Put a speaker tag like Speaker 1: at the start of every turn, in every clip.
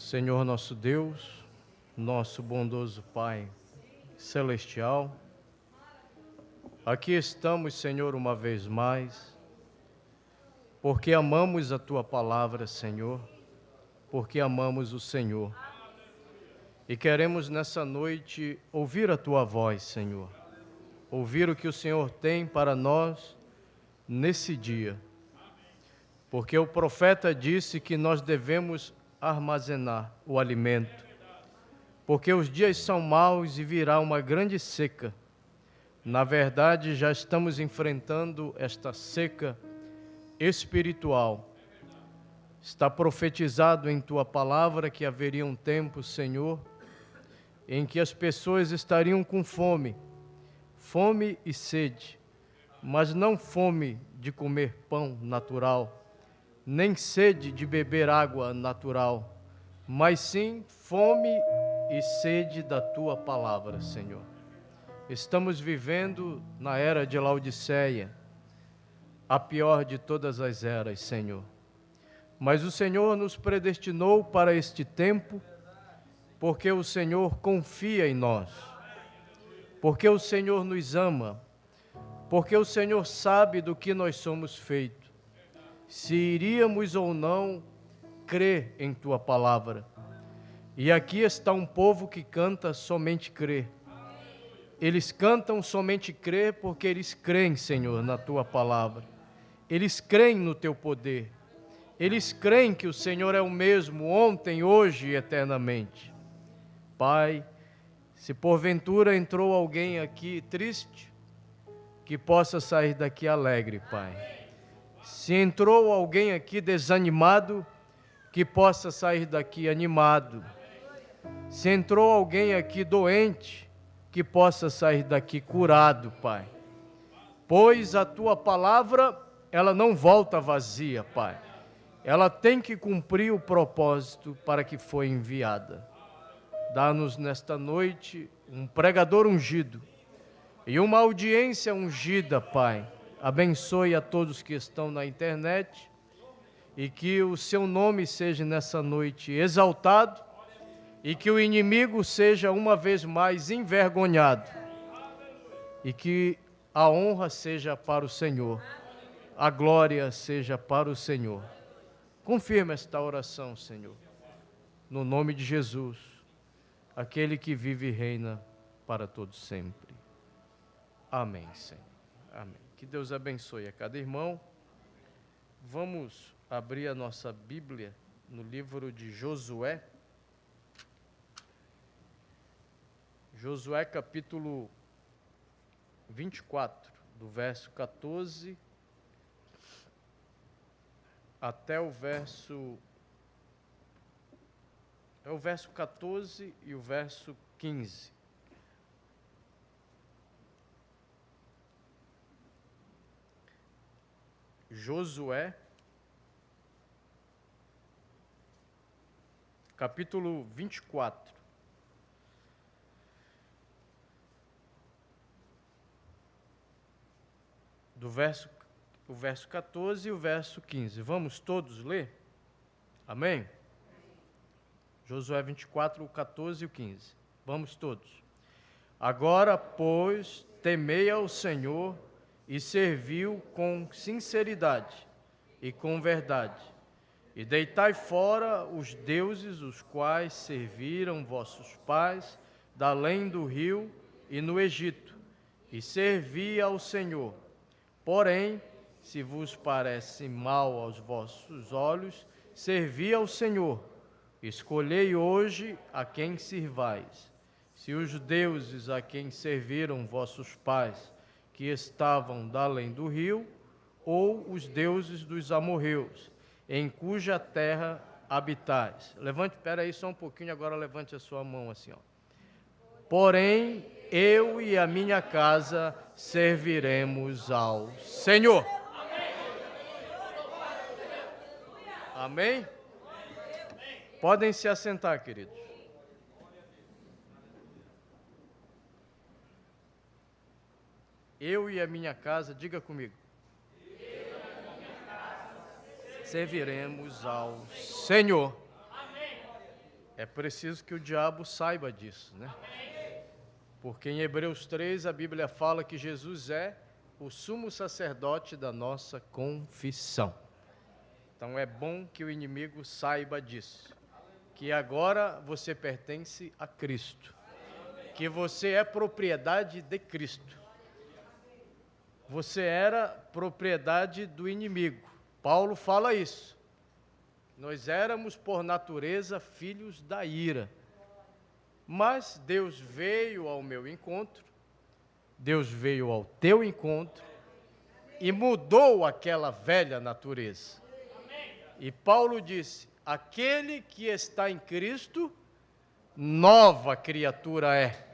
Speaker 1: Senhor nosso Deus, nosso bondoso Pai celestial, aqui estamos, Senhor, uma vez mais, porque amamos a Tua palavra, Senhor, porque amamos o Senhor. E queremos nessa noite ouvir a Tua voz, Senhor, ouvir o que o Senhor tem para nós nesse dia. Porque o profeta disse que nós devemos armazenar o alimento, porque os dias são maus e virá uma grande seca. Na verdade, já estamos enfrentando esta seca espiritual. Está profetizado em Tua palavra que haveria um tempo, Senhor, em que as pessoas estariam com fome e sede, mas não fome de comer pão natural, nem sede de beber água natural, mas sim fome e sede da Tua palavra, Senhor. Estamos vivendo na era de Laodiceia, a pior de todas as eras, Senhor. Mas o Senhor nos predestinou para este tempo, porque o Senhor confia em nós, porque o Senhor nos ama, porque o Senhor sabe do que nós somos feitos, se iríamos ou não crer em Tua palavra. E aqui está um povo que canta somente crer. Eles cantam somente crer porque eles creem, Senhor, na Tua palavra. Eles creem no Teu poder. Eles creem que o Senhor é o mesmo ontem, hoje e eternamente. Pai, se porventura entrou alguém aqui triste, que possa sair daqui alegre, Pai. Se entrou alguém aqui desanimado, que possa sair daqui animado. Se entrou alguém aqui doente, que possa sair daqui curado, Pai. Pois a Tua palavra, ela não volta vazia, Pai. Ela tem que cumprir o propósito para que foi enviada. Dá-nos nesta noite um pregador ungido e uma audiência ungida, Pai. Abençoe a todos que estão na internet e que o Seu nome seja nessa noite exaltado e que o inimigo seja uma vez mais envergonhado e que a honra seja para o Senhor, a glória seja para o Senhor. Confirma esta oração, Senhor, no nome de Jesus, aquele que vive e reina para todos sempre. Amém, Senhor. Amém. Que Deus abençoe a cada irmão. Vamos abrir a nossa Bíblia no livro de Josué. Josué capítulo 24, do verso 14 até o verso 14 e o verso 15. Josué, capítulo 24. O verso 14 e o verso 15. Vamos todos ler? Amém? Josué 24, o 14 e o 15. Vamos todos. Agora, pois, temei ao Senhor e serviu com sinceridade e com verdade. E deitai fora os deuses os quais serviram vossos pais da além do rio e no Egito, e servi ao Senhor. Porém, se vos parece mal aos vossos olhos, servi ao Senhor. Escolhei hoje a quem sirvais. Se os deuses a quem serviram vossos pais, que estavam da além do rio, ou os deuses dos amorreus, em cuja terra habitais. Levante, espera aí só um pouquinho, agora levante a sua mão assim, ó. Porém, eu e a minha casa serviremos ao Senhor. Amém? Podem se assentar, queridos. Eu e a minha casa, diga comigo. Serviremos ao Senhor. É preciso que o diabo saiba disso, né? Porque em Hebreus 3 a Bíblia fala que Jesus é o sumo sacerdote da nossa confissão. Então é bom que o inimigo saiba disso, que agora você pertence a Cristo, que você é propriedade de Cristo. Você era propriedade do inimigo. Paulo fala isso. Nós éramos por natureza filhos da ira. Mas Deus veio ao meu encontro, Deus veio ao teu encontro e mudou aquela velha natureza. E Paulo disse: aquele que está em Cristo, nova criatura é.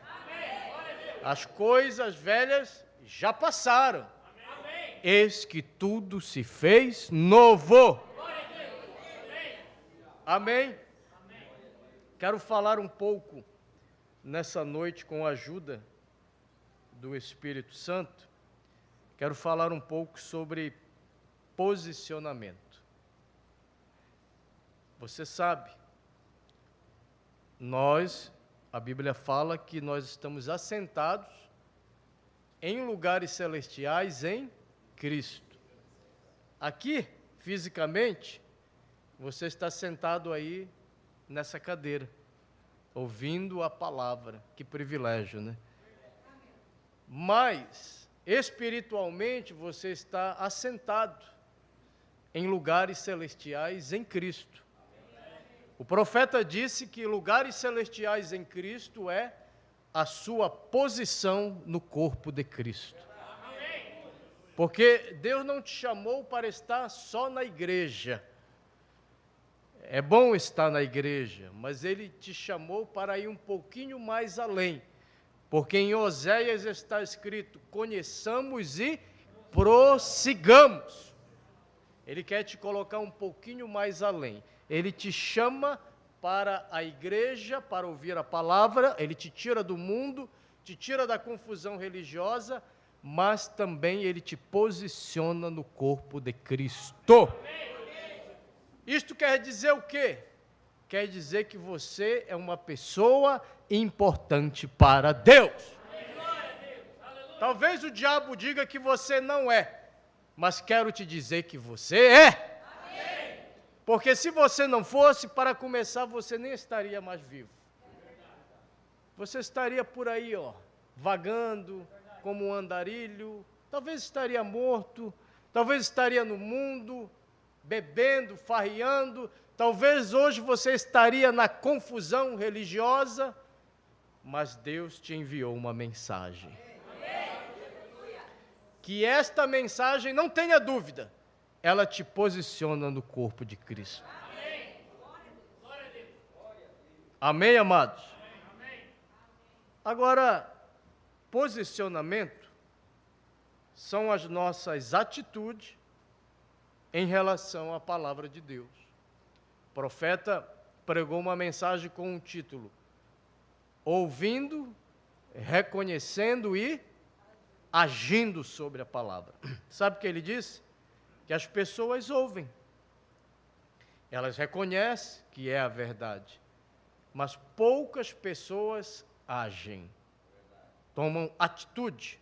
Speaker 1: As coisas velhas já passaram. Eis que tudo se fez novo. Amém? Quero falar um pouco nessa noite com a ajuda do Espírito Santo. Quero falar um pouco sobre posicionamento. Você sabe, a Bíblia fala que nós estamos assentados em lugares celestiais em Cristo. Aqui, fisicamente, você está sentado aí nessa cadeira, ouvindo a palavra. Que privilégio, né? Mas, espiritualmente, você está assentado em lugares celestiais em Cristo. O profeta disse que lugares celestiais em Cristo é a sua posição no corpo de Cristo. Porque Deus não te chamou para estar só na igreja. É bom estar na igreja, mas Ele te chamou para ir um pouquinho mais além. Porque em Oséias está escrito: conheçamos e prossigamos. Ele quer te colocar um pouquinho mais além. Ele te chama para a igreja, para ouvir a palavra, Ele te tira do mundo, te tira da confusão religiosa, mas também Ele te posiciona no corpo de Cristo. Isto quer dizer o quê? Quer dizer que você é uma pessoa importante para Deus. Talvez o diabo diga que você não é, mas quero te dizer que você é. Porque se você não fosse, para começar, você nem estaria mais vivo. Você estaria por aí, vagando como um andarilho, talvez estaria morto, talvez estaria no mundo, bebendo, farreando, talvez hoje você estaria na confusão religiosa, mas Deus te enviou uma mensagem. Que esta mensagem, não tenha dúvida, ela te posiciona no corpo de Cristo. Amém, amados? Agora, posicionamento são as nossas atitudes em relação à palavra de Deus. O profeta pregou uma mensagem com um título: ouvindo, reconhecendo e agindo sobre a palavra. Sabe o que ele disse? Que as pessoas ouvem, elas reconhecem que é a verdade, mas poucas pessoas agem, tomam atitude.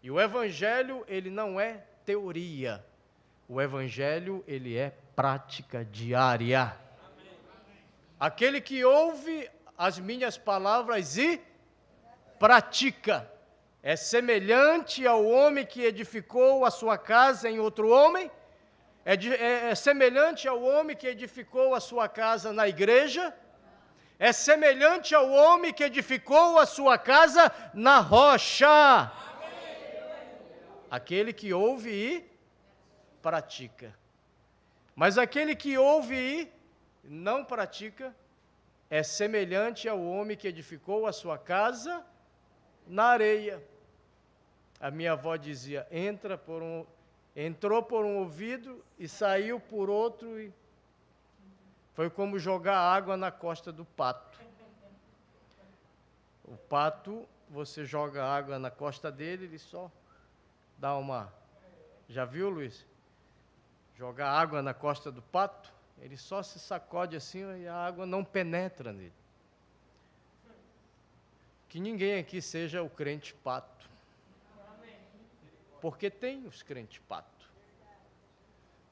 Speaker 1: E o Evangelho, ele não é teoria, o Evangelho, ele é prática diária. Aquele que ouve as minhas palavras e pratica, é semelhante ao homem que edificou a sua casa em outro homem, é semelhante ao homem que edificou a sua casa na igreja, é semelhante ao homem que edificou a sua casa na rocha. Aquele que ouve e pratica. Mas aquele que ouve e não pratica é semelhante ao homem que edificou a sua casa na areia. A minha avó dizia: entrou por um ouvido e saiu por outro, e foi como jogar água na costa do pato. O pato, você joga água na costa dele, ele só dá uma... Já viu, Luiz? Jogar água na costa do pato? Ele só se sacode assim e a água não penetra nele. Que ninguém aqui seja o crente pato. Porque tem os crentes pato.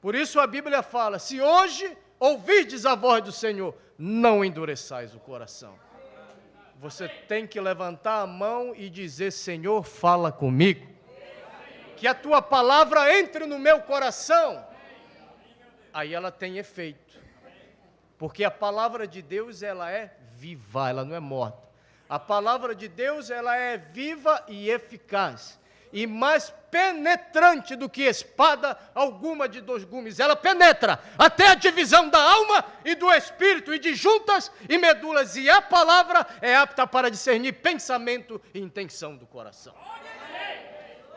Speaker 1: Por isso a Bíblia fala, se hoje ouvirdes a voz do Senhor, não endureçais o coração. Você tem que levantar a mão e dizer, Senhor, fala comigo. Que a tua palavra entre no meu coração. Aí ela tem efeito. Porque a palavra de Deus, ela é viva, ela não é morta. A palavra de Deus, ela é viva e eficaz. E mais penetrante do que espada alguma de 2 gumes. Ela penetra até a divisão da alma e do espírito, e de juntas e medulas. E a palavra é apta para discernir pensamento e intenção do coração.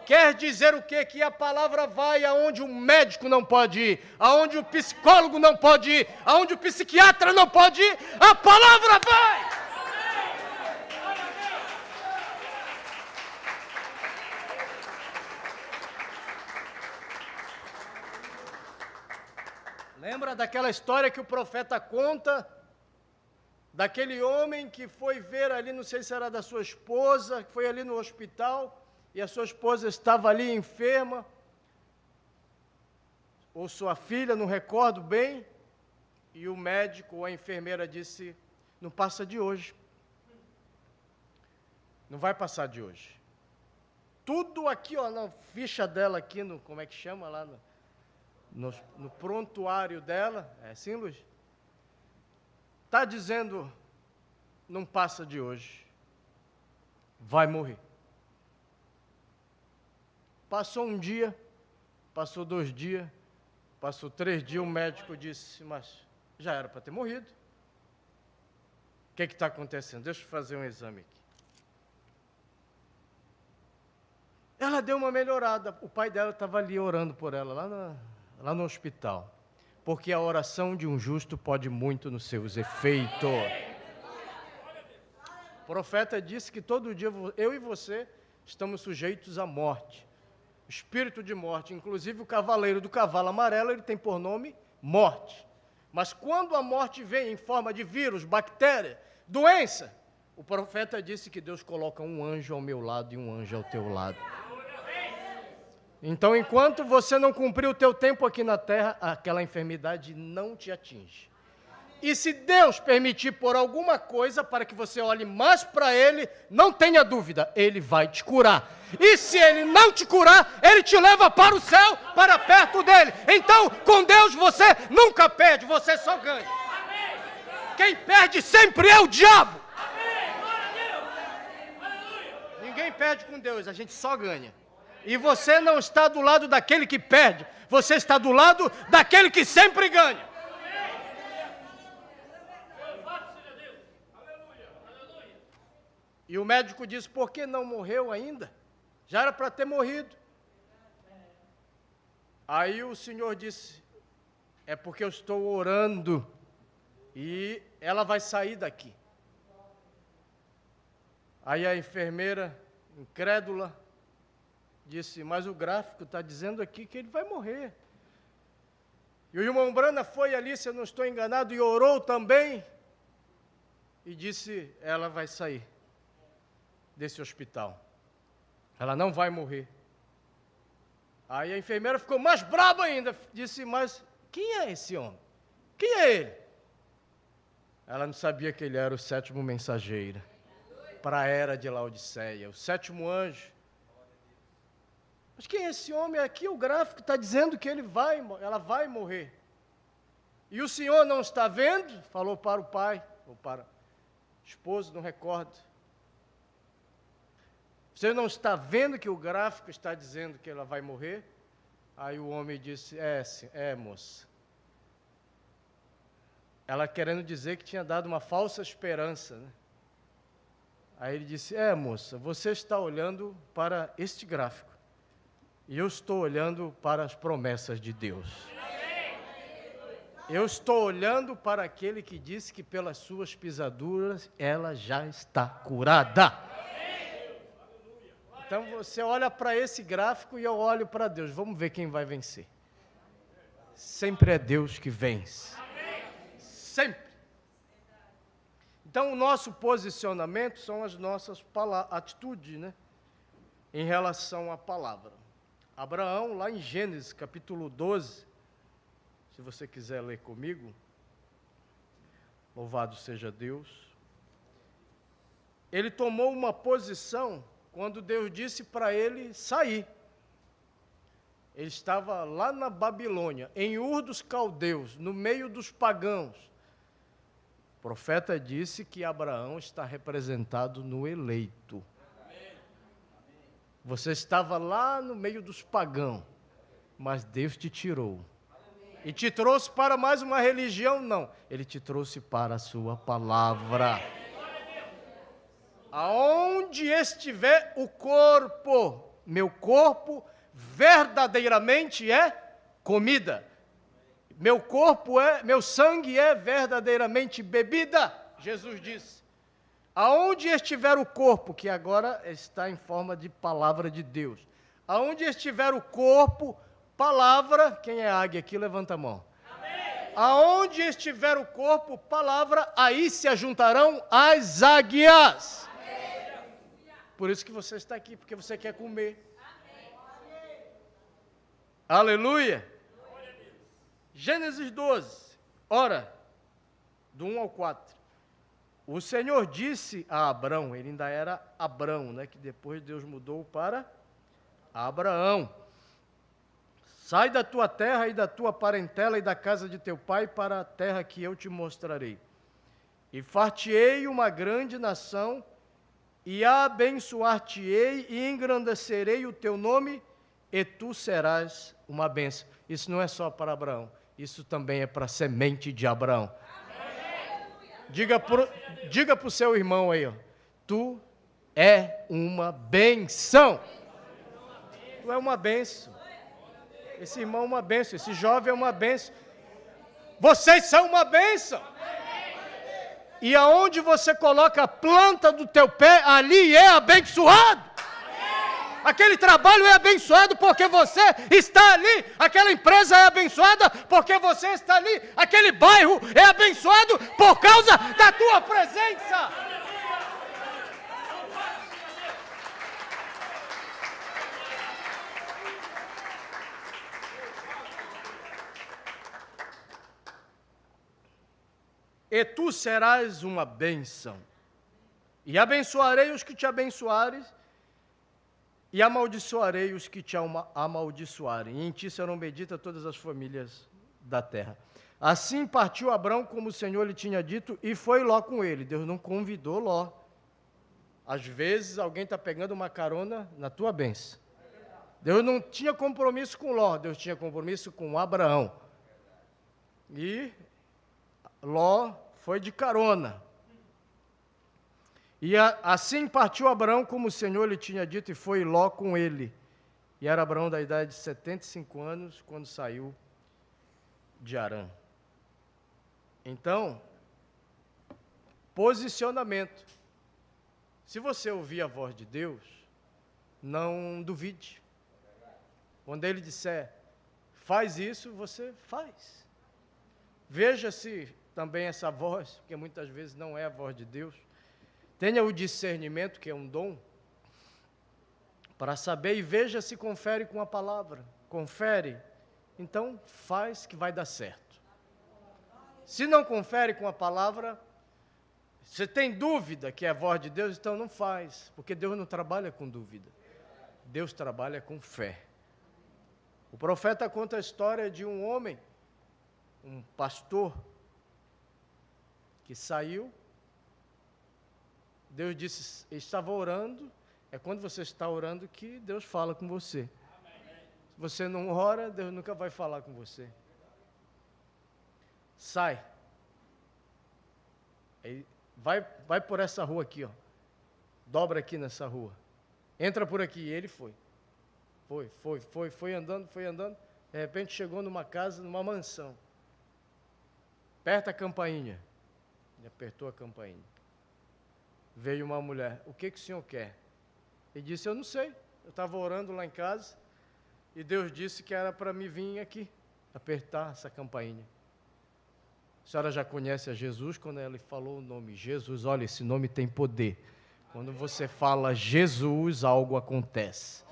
Speaker 1: Quer dizer o quê? Que a palavra vai aonde o médico não pode ir, aonde o psicólogo não pode ir, aonde o psiquiatra não pode ir, a palavra vai! Lembra daquela história que o profeta conta, daquele homem que foi ver ali, não sei se era da sua esposa, que foi ali no hospital, e a sua esposa estava ali enferma, ou sua filha, não recordo bem, e o médico ou a enfermeira disse, não passa de hoje. Não vai passar de hoje. Tudo aqui, ó, na ficha dela aqui, no, como é que chama lá, no prontuário dela, é assim, Luiz? Está dizendo, não passa de hoje, vai morrer. Passou um dia, passou 2 dias, passou 3 dias, o médico disse, mas já era para ter morrido. O que está acontecendo? Deixa eu fazer um exame aqui. Ela deu uma melhorada, o pai dela estava ali orando por ela, lá no hospital, porque a oração de um justo pode muito nos seus efeitos. O profeta disse que todo dia eu e você estamos sujeitos à morte, espírito de morte, inclusive o cavaleiro do cavalo amarelo, ele tem por nome morte. Mas quando a morte vem em forma de vírus, bactéria, doença, o profeta disse que Deus coloca um anjo ao meu lado e um anjo ao teu lado. Então, enquanto você não cumprir o teu tempo aqui na terra, aquela enfermidade não te atinge. E se Deus permitir por alguma coisa para que você olhe mais para Ele, não tenha dúvida, Ele vai te curar. E se Ele não te curar, Ele te leva para o céu, para perto dEle. Então, com Deus você nunca perde, você só ganha. Quem perde sempre é o diabo. Ninguém perde com Deus, a gente só ganha. E você não está do lado daquele que perde, você está do lado daquele que sempre ganha. E o médico disse, por que não morreu ainda? Já era para ter morrido. Aí o Senhor disse, é porque eu estou orando e ela vai sair daqui. Aí a enfermeira, incrédula, disse, mas o gráfico está dizendo aqui que ele vai morrer. E o irmão Brana foi ali, se eu não estou enganado, e orou também, e disse, ela vai sair desse hospital. Ela não vai morrer. Aí a enfermeira ficou mais brava ainda, disse, mas quem é esse homem? Quem é ele? Ela não sabia que ele era o 7º mensageiro para a era de Laodiceia, o 7º anjo. Mas quem é esse homem? Aqui o gráfico está dizendo que ela vai morrer. E o senhor não está vendo? Falou para o pai, ou para o esposo, não recordo. Você não está vendo que o gráfico está dizendo que ela vai morrer? Aí o homem disse, moça. Ela querendo dizer que tinha dado uma falsa esperança, né? Aí ele disse, moça, você está olhando para este gráfico. E eu estou olhando para as promessas de Deus. Eu estou olhando para aquele que disse que pelas suas pisaduras ela já está curada. Então você olha para esse gráfico e eu olho para Deus. Vamos ver quem vai vencer. Sempre é Deus que vence. sempre. Então, o nosso posicionamento são as nossas atitudes, né? Em relação à palavra. Abraão, lá em Gênesis, capítulo 12, se você quiser ler comigo, louvado seja Deus, ele tomou uma posição quando Deus disse para ele sair. Ele estava lá na Babilônia, em Ur dos Caldeus, no meio dos pagãos. O profeta disse que Abraão está representado no eleito. Você estava lá no meio dos pagãos, mas Deus te tirou. E te trouxe para mais uma religião? Não. Ele te trouxe para a sua palavra. Aonde estiver o corpo, meu corpo verdadeiramente é comida. Meu sangue é verdadeiramente bebida, Jesus disse. Aonde estiver o corpo, que agora está em forma de palavra de Deus. Aonde estiver o corpo, palavra, quem é águia aqui, levanta a mão. Amém. Aonde estiver o corpo, palavra, aí se ajuntarão as águias. Amém. Por isso que você está aqui, porque você quer comer. Amém. Aleluia. Gênesis 12, ora, do 1 ao 4. O Senhor disse a Abrão, ele ainda era Abrão, né, que depois Deus mudou para Abraão. Sai da tua terra e da tua parentela e da casa de teu pai para a terra que eu te mostrarei. E far-te-ei uma grande nação, e abençoar-te-ei e engrandecerei o teu nome, e tu serás uma bênção. Isso não é só para Abraão, isso também é para a semente de Abraão. Diga para o seu irmão aí, ó, tu é uma benção. Tu é uma benção. Esse irmão é uma benção, esse jovem é uma benção. Vocês são uma benção. E aonde você coloca a planta do teu pé, ali é abençoado. Aquele trabalho é abençoado porque você está ali. Aquela empresa é abençoada porque você está ali. Aquele bairro é abençoado por causa da tua presença. E tu serás uma bênção. E abençoarei os que te abençoarem, e amaldiçoarei os que te amaldiçoarem. E em ti serão benditas todas as famílias da terra. Assim partiu Abrão, como o Senhor lhe tinha dito, e foi Ló com ele. Deus não convidou Ló. Às vezes alguém está pegando uma carona na tua bênção. Deus não tinha compromisso com Ló, Deus tinha compromisso com Abraão. E Ló foi de carona. E assim partiu Abraão, como o Senhor lhe tinha dito, e foi Ló com ele. E era Abraão da idade de 75 anos, quando saiu de Harã. Então, posicionamento. Se você ouvir a voz de Deus, não duvide. Quando Ele disser, faz isso, você faz. Veja se também essa voz, porque muitas vezes não é a voz de Deus. Tenha o discernimento, que é um dom, para saber, e veja se confere com a palavra. Confere, então faz que vai dar certo. Se não confere com a palavra, você tem dúvida que é a voz de Deus, então não faz, porque Deus não trabalha com dúvida. Deus trabalha com fé. O profeta conta a história de um homem, um pastor, que saiu. Deus disse, estava orando, é quando você está orando que Deus fala com você. Se você não ora, Deus nunca vai falar com você. Sai. Vai por essa rua aqui, ó. Dobra aqui nessa rua. Entra por aqui. E ele foi. Foi andando. De repente chegou numa casa, numa mansão. Aperta a campainha. Ele apertou a campainha. Veio uma mulher, o que o senhor quer? Ele disse, eu não sei, eu estava orando lá em casa, e Deus disse que era para me vir aqui, apertar essa campainha. senhora já conhece a Jesus, quando ela falou o nome Jesus, olha, esse nome tem poder. Quando você fala Jesus, algo acontece.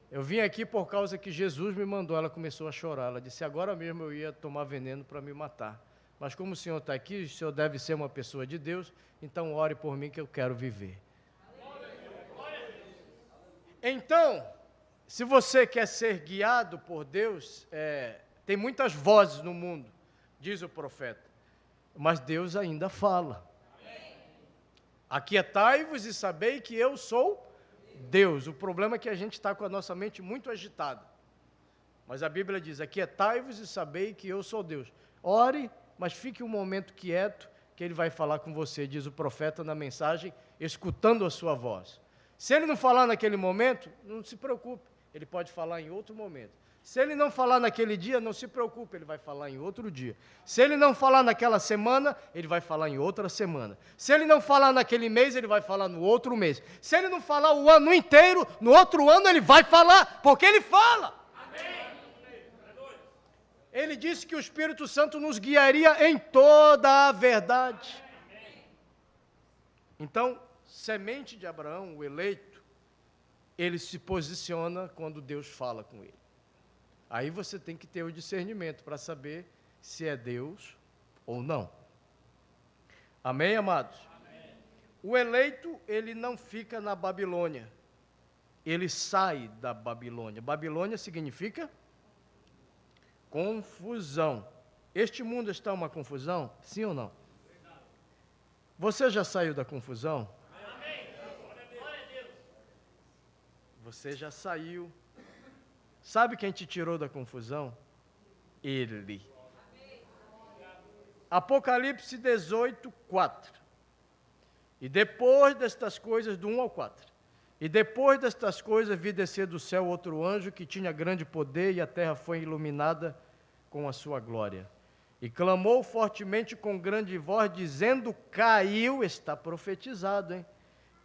Speaker 1: Eu vim aqui por causa que Jesus me mandou, ela começou a chorar. Ela disse, agora mesmo eu ia tomar veneno para me matar. Mas como o senhor está aqui, o senhor deve ser uma pessoa de Deus, então ore por mim que eu quero viver. Então, se você quer ser guiado por Deus, tem muitas vozes no mundo, diz o profeta, mas Deus ainda fala. Aquietai-vos e sabei que eu sou Deus. O problema é que a gente está com a nossa mente muito agitada. Mas a Bíblia diz, aquietai-vos e sabei que eu sou Deus. Ore, mas fique um momento quieto, que Ele vai falar com você, diz o profeta na mensagem, escutando a sua voz. Se Ele não falar naquele momento, não se preocupe, Ele pode falar em outro momento. Se Ele não falar naquele dia, não se preocupe, Ele vai falar em outro dia. Se Ele não falar naquela semana, Ele vai falar em outra semana. Se Ele não falar naquele mês, Ele vai falar no outro mês. Se Ele não falar o ano inteiro, no outro ano Ele vai falar, porque Ele fala. Amém. Ele disse que o Espírito Santo nos guiaria em toda a verdade. Então, semente de Abraão, o eleito, ele se posiciona quando Deus fala com ele. Aí você tem que ter o discernimento para saber se é Deus ou não. Amém, amados? Amém. O eleito, ele não fica na Babilônia. Ele sai da Babilônia. Babilônia significa confusão. Este mundo está uma confusão? Sim ou não? Você já saiu da confusão? Amém. Você já saiu. Sabe quem te tirou da confusão? Ele. Apocalipse 18, 4. E depois destas coisas, do 1 ao 4. E depois destas coisas vi descer do céu outro anjo que tinha grande poder e a terra foi iluminada com a sua glória. E clamou fortemente com grande voz, dizendo, caiu, está profetizado, hein?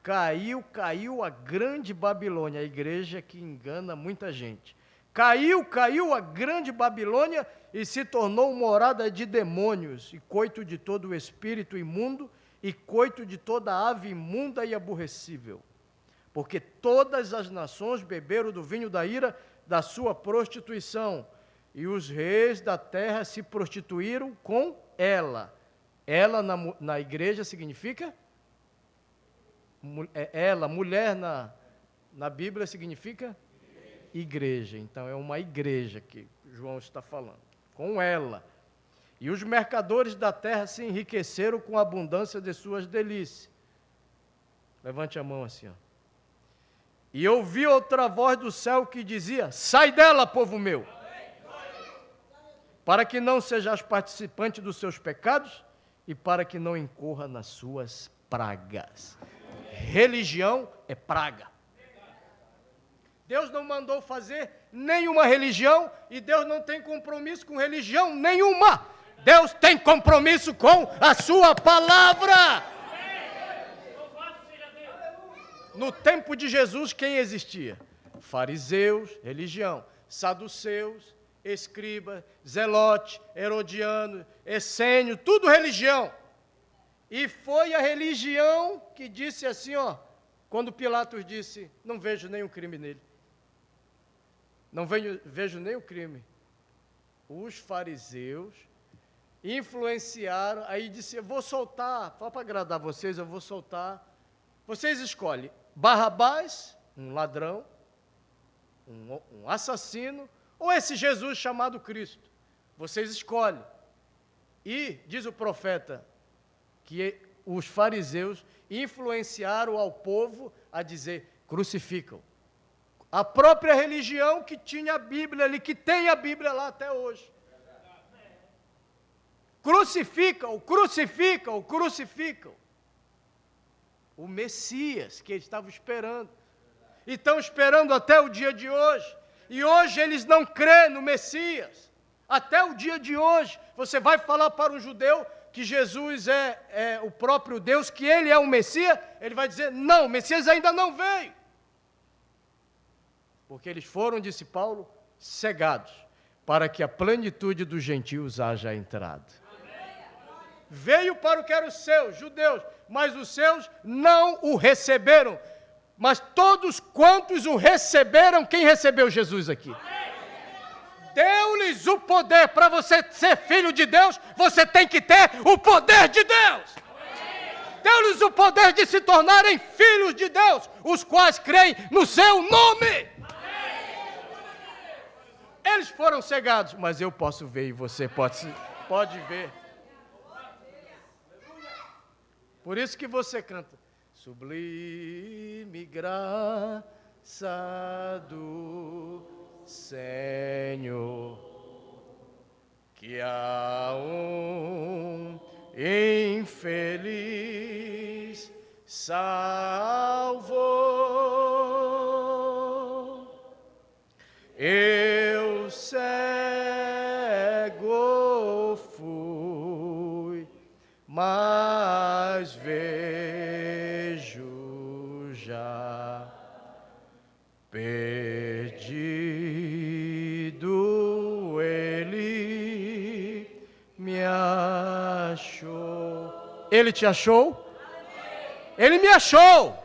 Speaker 1: Caiu a grande Babilônia, a igreja que engana muita gente. Caiu a grande Babilônia e se tornou morada de demônios, e coito de todo o espírito imundo, e coito de toda ave imunda e aborrecível. Porque todas as nações beberam do vinho da ira da sua prostituição, e os reis da terra se prostituíram com ela. Ela na igreja significa? Ela, mulher na Bíblia significa? Igreja. Então é uma igreja que João está falando. Com ela. E os mercadores da terra se enriqueceram com a abundância de suas delícias. Levante a mão assim, ó. E ouvi outra voz do céu que dizia, sai dela, povo meu, para que não sejais participante dos seus pecados e para que não incorra nas suas pragas. Religião é praga. Deus não mandou fazer nenhuma religião e Deus não tem compromisso com religião nenhuma. Deus tem compromisso com a sua palavra. No tempo de Jesus, quem existia? Fariseus, religião, saduceus, escriba, zelote, herodiano, essênio, tudo religião. E foi a religião que disse assim, ó, quando Pilatos disse, não vejo nenhum crime nele. Não vejo nenhum crime. Os fariseus influenciaram, aí disse, eu vou soltar, só para agradar vocês, eu vou soltar. Vocês escolhem Barrabás, um ladrão, um assassino, ou esse Jesus chamado Cristo. Vocês escolhem. E, diz o profeta, que os fariseus influenciaram ao povo a dizer, crucificam. A própria religião que tinha a Bíblia ali, que tem a Bíblia lá até hoje. Crucificam, crucificam, crucificam. O Messias que eles estavam esperando. E estão esperando até o dia de hoje. E hoje eles não crêem no Messias. Até o dia de hoje. Você vai falar para um judeu que Jesus é o próprio Deus, que ele é o Messias, ele vai dizer, não, o Messias ainda não veio. Porque eles foram, disse Paulo, cegados, para que a plenitude dos gentios haja entrado. Veio para o que eram os seus, judeus, mas os seus não o receberam. Mas todos quantos o receberam, quem recebeu Jesus aqui? Deu-lhes o poder. Para você ser filho de Deus, você tem que ter o poder de Deus. Deu-lhes o poder de se tornarem filhos de Deus, os quais creem no seu nome. Eles foram cegados, mas eu posso ver e você pode ver. Por isso que você canta: sublime graça do Senhor, que a um infeliz salvou. Eu cego fui, mas vejo já. Perdido ele me achou. Ele te achou? Ele me achou.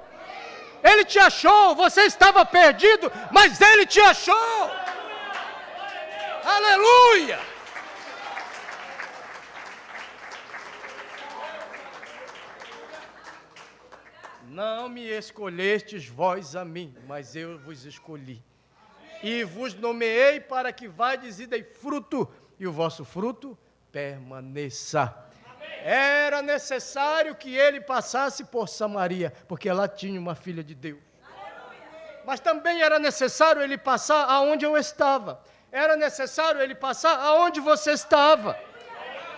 Speaker 1: Ele te achou. Você estava perdido, mas ele te achou. Aleluia! Não me escolhestes vós a mim, mas eu vos escolhi. E vos nomeei para que vades e dei fruto, e o vosso fruto permaneça. Era necessário que ele passasse por Samaria, porque lá tinha uma filha de Deus. Mas também era necessário ele passar aonde eu estava. Era necessário ele passar aonde você estava.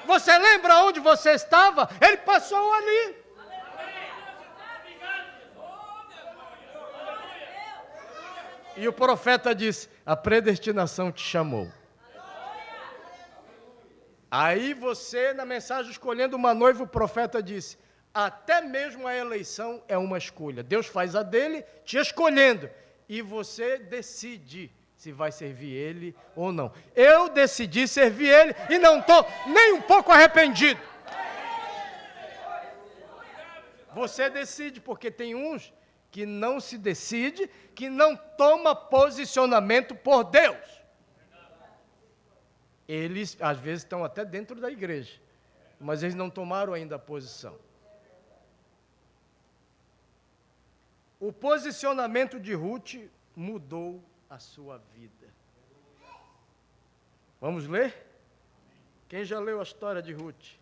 Speaker 1: Você lembra aonde você estava? Ele passou ali. E o profeta disse: a predestinação te chamou. Aí você, na mensagem escolhendo uma noiva, o profeta disse: até mesmo a eleição é uma escolha. Deus faz a dele te escolhendo. E você decide se vai servir ele ou não. Eu decidi servir ele e não estou nem um pouco arrependido. Você decide, porque tem uns que não se decide, que não toma posicionamento por Deus. Eles, às vezes, estão até dentro da igreja, mas eles não tomaram ainda a posição. O posicionamento de Ruth mudou a sua vida. Vamos ler? Quem já leu a história de Ruth?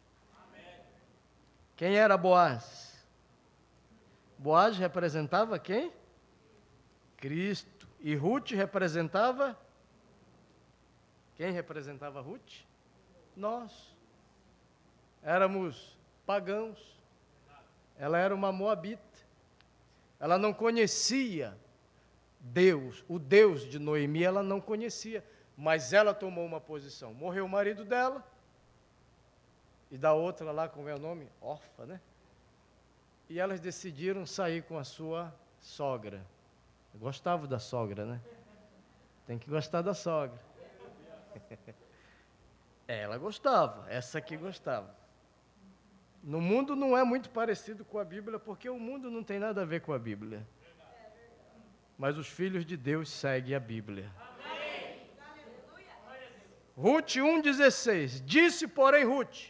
Speaker 1: Quem era Boaz? Boaz representava quem? Cristo. E Ruth representava? Quem representava Ruth? Nós. Éramos pagãos. Ela era uma moabita. Ela não conhecia Deus, o Deus de Noemi, ela não conhecia. Mas ela tomou uma posição. Morreu o marido dela. E da outra lá, como é o nome? Orfa, né? E elas decidiram sair com a sua sogra. Eu gostava da sogra, né? Tem que gostar da sogra. Ela gostava, essa aqui gostava. No mundo não é muito parecido com a Bíblia, porque o mundo não tem nada a ver com a Bíblia. Mas os filhos de Deus seguem a Bíblia. Ruth 1,16. Disse, porém, Ruth: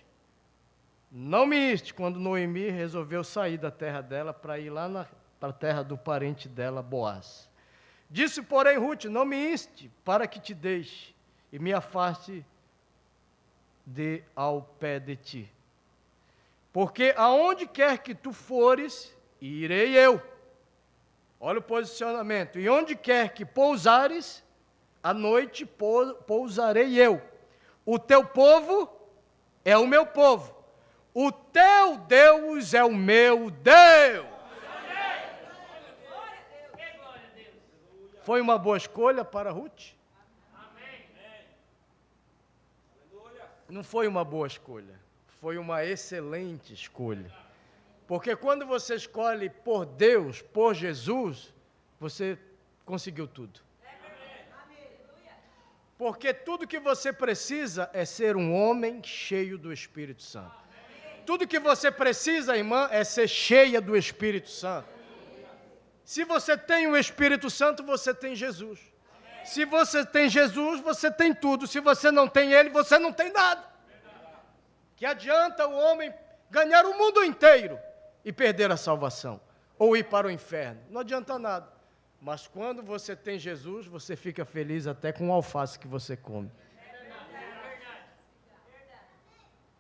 Speaker 1: não me inste, quando Noemi resolveu sair da terra dela para ir lá para a terra do parente dela, Boaz. Disse, porém, Ruth: não me inste para que te deixe e me afaste ao pé de ti. Porque aonde quer que tu fores, irei eu. Olha o posicionamento. E onde quer que pousares, à noite pousarei eu. O teu povo é o meu povo. O teu Deus é o meu Deus. Foi uma boa escolha para Ruth? Não foi uma boa escolha, foi uma excelente escolha. Porque quando você escolhe por Deus, por Jesus, você conseguiu tudo. Porque tudo que você precisa é ser um homem cheio do Espírito Santo. Tudo que você precisa, irmã, é ser cheia do Espírito Santo. Se você tem o Espírito Santo, você tem Jesus. Se você tem Jesus, você tem tudo. Se você não tem Ele, você não tem nada. Que adianta o homem ganhar o mundo inteiro e perder a salvação? Ou ir para o inferno? Não adianta nada. Mas quando você tem Jesus, você fica feliz até com o alface que você come.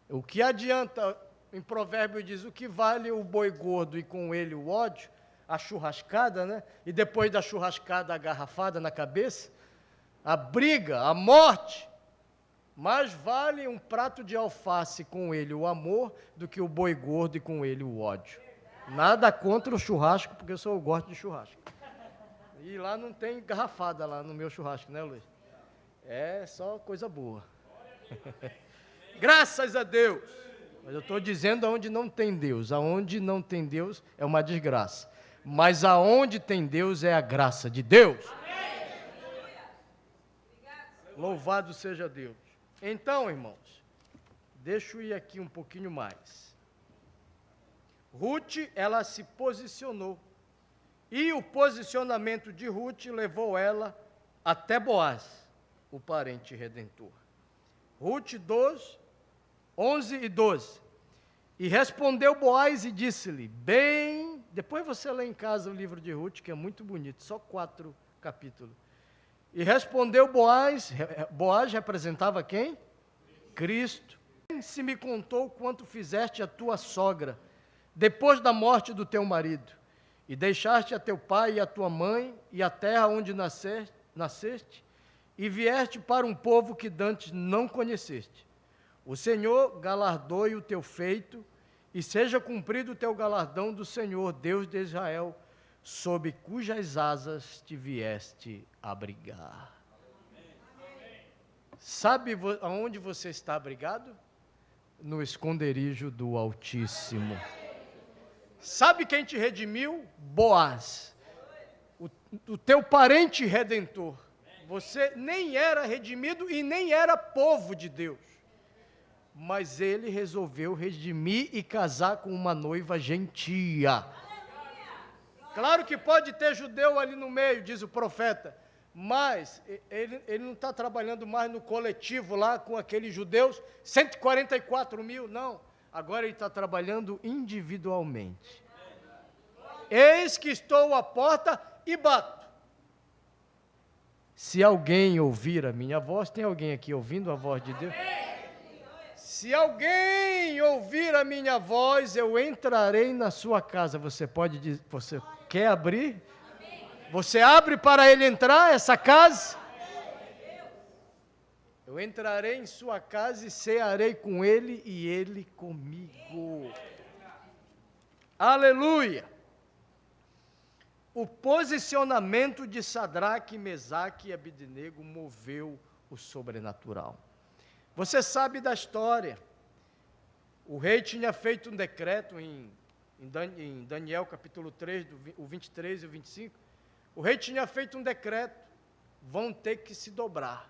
Speaker 1: O que adianta, em provérbio diz, o que vale o boi gordo e com ele o ódio, a churrascada, né? E depois da churrascada a garrafada na cabeça, a briga, a morte. Mais vale um prato de alface com ele o amor do que o boi gordo e com ele o ódio. Nada contra o churrasco, porque eu gosto de churrasco. E lá não tem garrafada lá no meu churrasco, né, Luiz? É só coisa boa. Graças a Deus. Mas eu estou dizendo aonde não tem Deus. Aonde não tem Deus é uma desgraça. Mas aonde tem Deus é a graça de Deus. Louvado seja Deus. Então, irmãos, deixa eu ir aqui um pouquinho mais. Ruth, ela se posicionou. E o posicionamento de Ruth levou ela até Boaz, o parente redentor. Ruth 2, 11 e 12. E respondeu Boaz e disse-lhe, bem... Depois você lê em casa o livro de Ruth, que é muito bonito, só 4 capítulos. E respondeu Boaz, Boaz representava quem? Cristo. Se me contou quanto fizeste a tua sogra, depois da morte do teu marido, e deixaste a teu pai e a tua mãe, e a terra onde nasceste, e vieste para um povo que dantes não conheceste. O Senhor galardoe o teu feito, e seja cumprido o teu galardão do Senhor, Deus de Israel, sob cujas asas te vieste abrigar. Sabe aonde você está abrigado? No esconderijo do Altíssimo. Sabe quem te redimiu? Boaz, o teu parente redentor. Você nem era redimido e nem era povo de Deus. Mas ele resolveu redimir e casar com uma noiva gentia. Claro que pode ter judeu ali no meio, diz o profeta, mas ele não está trabalhando mais no coletivo lá com aqueles judeus, 144 mil, não. Agora ele está trabalhando individualmente. Eis que estou à porta e bato. Se alguém ouvir a minha voz, tem alguém aqui ouvindo a voz de Deus? Se alguém ouvir a minha voz, eu entrarei na sua casa. Você pode dizer, você quer abrir? Você abre para ele entrar, essa casa? Eu entrarei em sua casa e cearei com ele e ele comigo. Aleluia! O posicionamento de Sadraque, Mesaque e Abednego moveu o sobrenatural. Você sabe da história. O rei tinha feito um decreto em Daniel capítulo 3, o 23 e o 25. O rei tinha feito um decreto, vão ter que se dobrar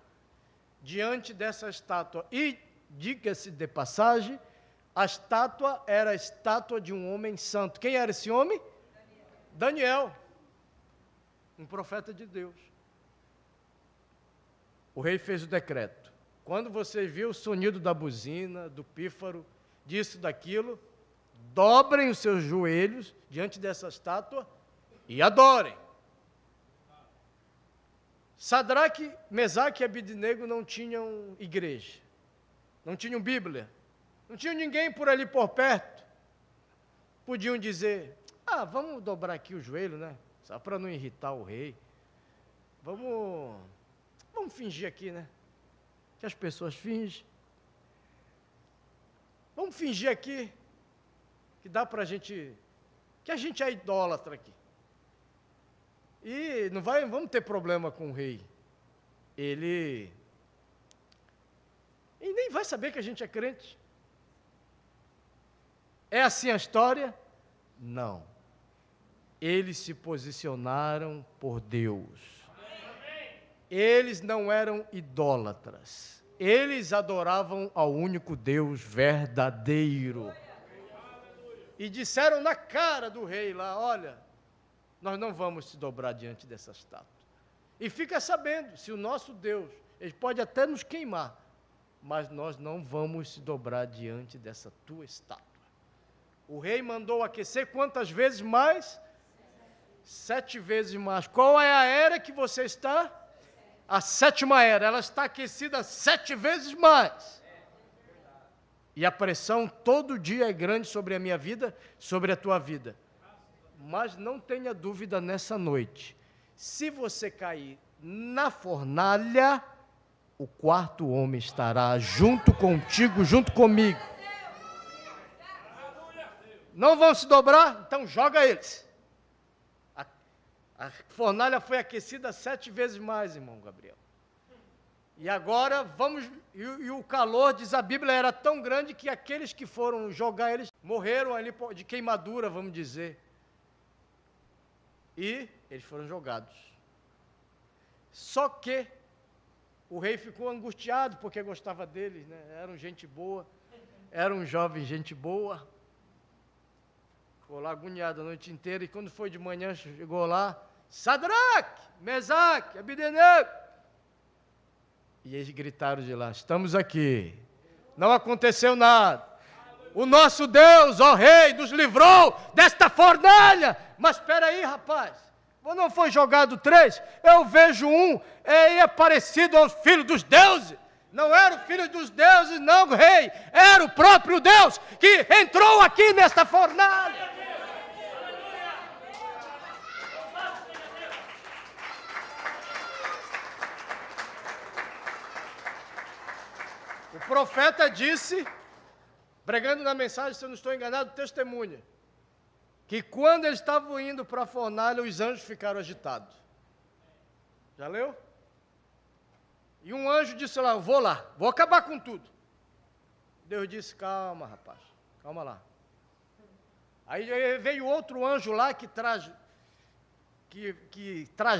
Speaker 1: diante dessa estátua. E, diga-se de passagem, a estátua era a estátua de um homem santo. Quem era esse homem? Daniel, um profeta de Deus. O rei fez o decreto. Quando você viu o sonido da buzina, do pífaro, disso, daquilo, dobrem os seus joelhos diante dessa estátua e adorem. Sadraque, Mesaque e Abednego não tinham igreja, não tinham Bíblia, não tinham ninguém por ali por perto. Podiam dizer, vamos dobrar aqui o joelho, né? Só para não irritar o rei. Vamos fingir aqui, né? Que as pessoas fingem. Vamos fingir aqui que dá para a gente, que a gente é idólatra aqui. E vamos ter problema com o rei. Ele nem vai saber que a gente é crente. É assim a história? Não. Eles se posicionaram por Deus. Eles não eram idólatras. Eles adoravam ao único Deus verdadeiro. e disseram na cara do rei lá, olha, nós não vamos se dobrar diante dessa estátua. E fica sabendo, se o nosso Deus, ele pode até nos queimar, mas nós não vamos se dobrar diante dessa tua estátua. O rei mandou aquecer quantas vezes mais? 7 vezes mais. Qual é a era que você está? A 7ª era. Ela está aquecida 7 vezes mais. E a pressão todo dia é grande sobre a minha vida, sobre a tua vida. Mas não tenha dúvida nessa noite. Se você cair na fornalha, o 4º homem estará junto contigo, junto comigo. Não vão se dobrar? Então joga eles. A fornalha foi aquecida 7 vezes mais, irmão Gabriel. E agora vamos... E o calor, diz a Bíblia, era tão grande que aqueles que foram jogar eles morreram ali de queimadura, vamos dizer. E eles foram jogados. Só que o rei ficou angustiado porque gostava deles, né? Eram gente boa, era um jovem gente boa. Ficou lá agoniado a noite inteira e quando foi de manhã chegou lá, Sadraque, Mesaque, Abidenego. E eles gritaram de lá, estamos aqui, não aconteceu nada. O nosso Deus, ó rei, nos livrou desta fornalha. Mas espera aí, rapaz, não foi jogado 3? Eu vejo um, é parecido ao filho dos deuses. Não era o filho dos deuses, não, rei. Era o próprio Deus que entrou aqui nesta fornalha. O profeta disse, pregando na mensagem, se eu não estou enganado, testemunha, que quando eles estavam indo para a fornalha, os anjos ficaram agitados. Já leu? E um anjo disse lá, vou lá, vou acabar com tudo. Deus disse, calma, rapaz, calma lá. Aí veio outro anjo lá que traz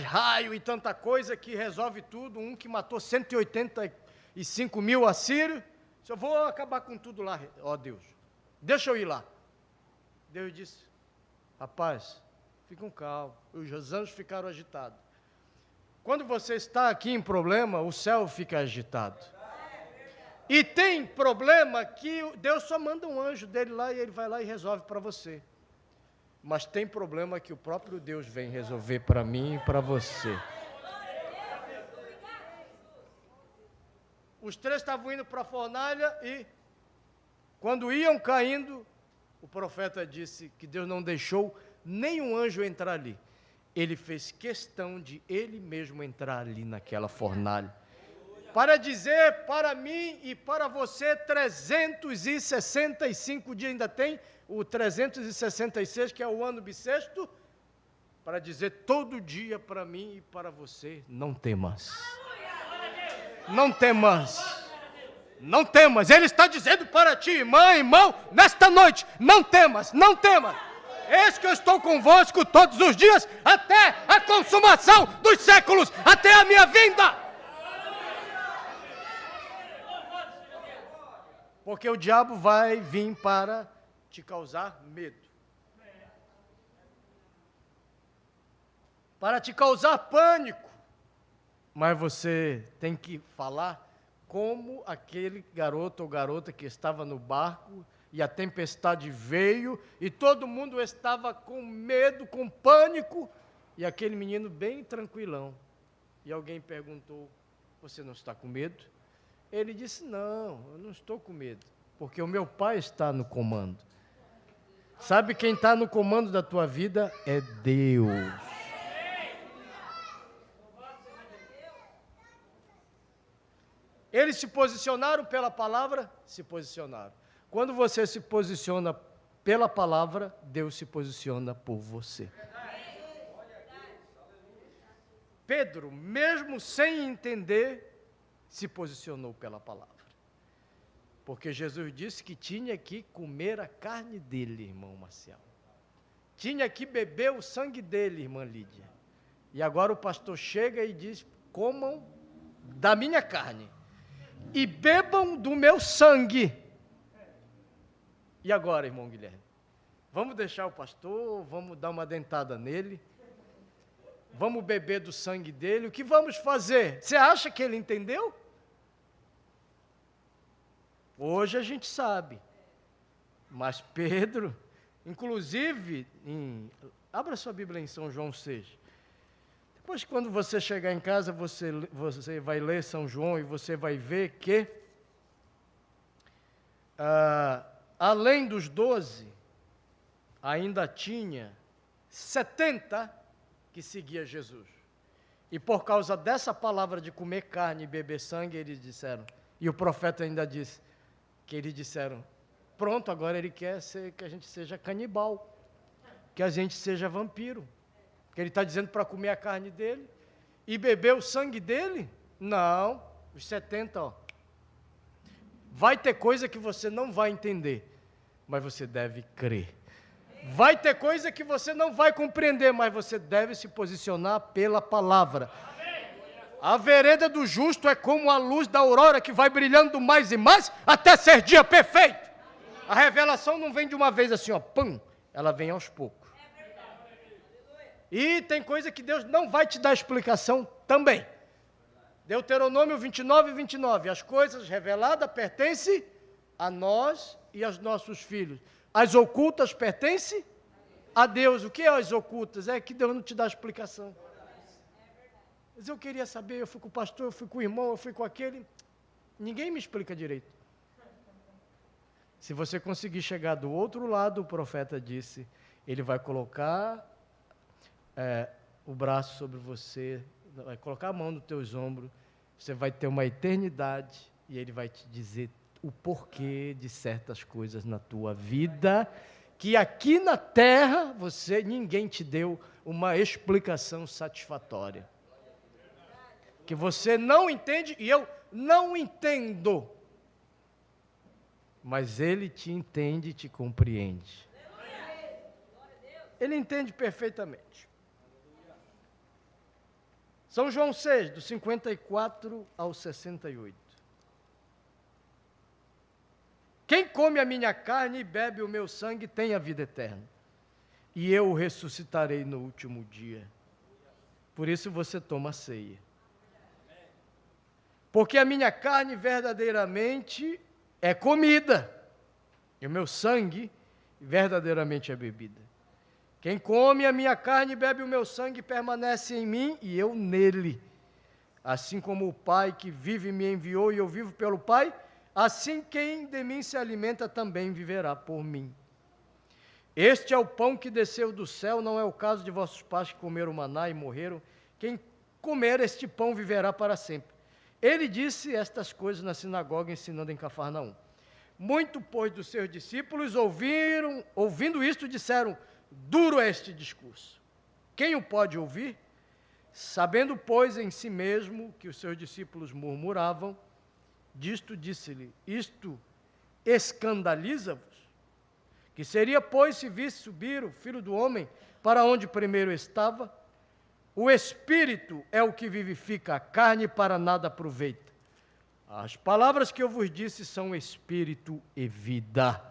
Speaker 1: raio e tanta coisa, que resolve tudo, um que matou 185 mil assírios. Eu vou acabar com tudo lá, ó Deus, deixa eu ir lá. Deus disse, rapaz, fiquem calmos, os anjos ficaram agitados. Quando você está aqui em problema, o céu fica agitado. E tem problema que Deus só manda um anjo dele lá e ele vai lá e resolve para você. Mas tem problema que o próprio Deus vem resolver para mim e para você. Os 3 estavam indo para a fornalha e, quando iam caindo, o profeta disse que Deus não deixou nenhum anjo entrar ali. Ele fez questão de ele mesmo entrar ali naquela fornalha. Para dizer para mim e para você, 365 dias, ainda tem o 366, que é o ano bissexto, para dizer todo dia para mim e para você, não temas. Não temas. Não temas. Ele está dizendo para ti, irmã, irmão, nesta noite, não temas, não temas. Eis que eu estou convosco todos os dias, até a consumação dos séculos, até a minha vinda. Porque o diabo vai vir para te causar medo. Para te causar pânico. Mas você tem que falar como aquele garoto ou garota que estava no barco e a tempestade veio e todo mundo estava com medo, com pânico, e aquele menino bem tranquilão. E alguém perguntou, você não está com medo? Ele disse, não, eu não estou com medo, porque o meu Pai está no comando. Sabe quem está no comando da tua vida? É Deus. Eles se posicionaram pela palavra? Se posicionaram. Quando você se posiciona pela palavra, Deus se posiciona por você. Pedro, mesmo sem entender, se posicionou pela palavra. Porque Jesus disse que tinha que comer a carne dele, irmão Marcial. Tinha que beber o sangue dele, irmã Lídia. E agora o pastor chega e diz, comam da minha carne e bebam do meu sangue. E agora, irmão Guilherme? Vamos deixar o pastor, vamos dar uma dentada nele, vamos beber do sangue dele, o que vamos fazer? Você acha que ele entendeu? Hoje a gente sabe, mas Pedro, inclusive, abra sua Bíblia em São João 6. Depois, quando você chegar em casa, você vai ler São João e você vai ver que, além dos 12, ainda tinha 70 que seguia Jesus. E por causa dessa palavra de comer carne e beber sangue, eles disseram, e o profeta ainda disse, que eles disseram, pronto, agora ele quer que a gente seja canibal, que a gente seja vampiro, que ele está dizendo para comer a carne dele e beber o sangue dele? Não, os 70, ó. Vai ter coisa que você não vai entender, mas você deve crer. Vai ter coisa que você não vai compreender, mas você deve se posicionar pela palavra. A vereda do justo é como a luz da aurora que vai brilhando mais e mais até ser dia perfeito. A revelação não vem de uma vez assim, ó, pum, ela vem aos poucos. E tem coisa que Deus não vai te dar explicação também. Deuteronômio 29 e 29, as coisas reveladas pertencem a nós e aos nossos filhos. As ocultas pertencem a Deus. O que é as ocultas? É que Deus não te dá explicação. Mas eu queria saber, eu fui com o pastor, eu fui com o irmão, eu fui com aquele. Ninguém me explica direito. Se você conseguir chegar do outro lado, o profeta disse, ele vai colocar o braço sobre você, vai colocar a mão nos teus ombros, você vai ter uma eternidade e ele vai te dizer o porquê de certas coisas na tua vida, que aqui na terra ninguém te deu uma explicação satisfatória. Que você não entende e eu não entendo. Mas ele te entende e te compreende. Ele entende perfeitamente. São João 6, do 54 ao 68. Quem come a minha carne e bebe o meu sangue tem a vida eterna. E eu o ressuscitarei no último dia. Por isso você toma a ceia. Porque a minha carne verdadeiramente é comida, e o meu sangue verdadeiramente é bebida. Quem come a minha carne e bebe o meu sangue permanece em mim e eu nele. Assim como o Pai que vive me enviou e eu vivo pelo Pai, assim quem de mim se alimenta também viverá por mim. Este é o pão que desceu do céu, não é o caso de vossos pais que comeram maná e morreram. Quem comer este pão viverá para sempre. Ele disse estas coisas na sinagoga, ensinando em Cafarnaum. Muito, pois, dos seus discípulos ouvindo isto, disseram, duro é este discurso. Quem o pode ouvir? Sabendo, pois, em si mesmo que os seus discípulos murmuravam, disto disse-lhe, isto escandaliza-vos? Que seria, pois, se visse subir o Filho do Homem para onde primeiro estava? O Espírito é o que vivifica, a carne para nada aproveita. As palavras que eu vos disse são Espírito e vida.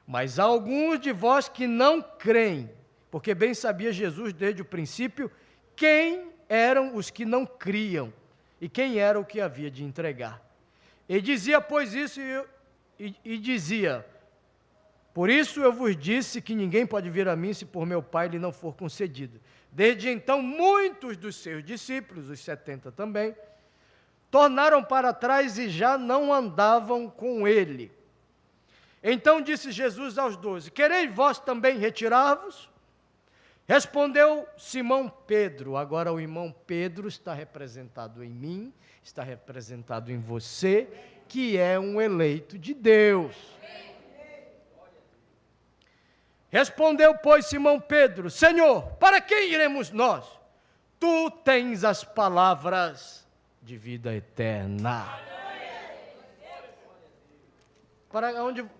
Speaker 1: Mas há alguns de vós que não creem, porque bem sabia Jesus desde o princípio quem eram os que não criam e quem era o que havia de entregar. E dizia, pois, isso, e dizia, por isso eu vos disse que ninguém pode vir a mim se por meu Pai lhe não for concedido. Desde então, muitos dos seus discípulos, os 70 também, tornaram para trás e já não andavam com ele. Então disse Jesus aos 12, quereis vós também retirar-vos? Respondeu Simão Pedro, agora o irmão Pedro está representado em mim, está representado em você, que é um eleito de Deus. Respondeu, pois, Simão Pedro, Senhor, para quem iremos nós? Tu tens as palavras de vida eterna.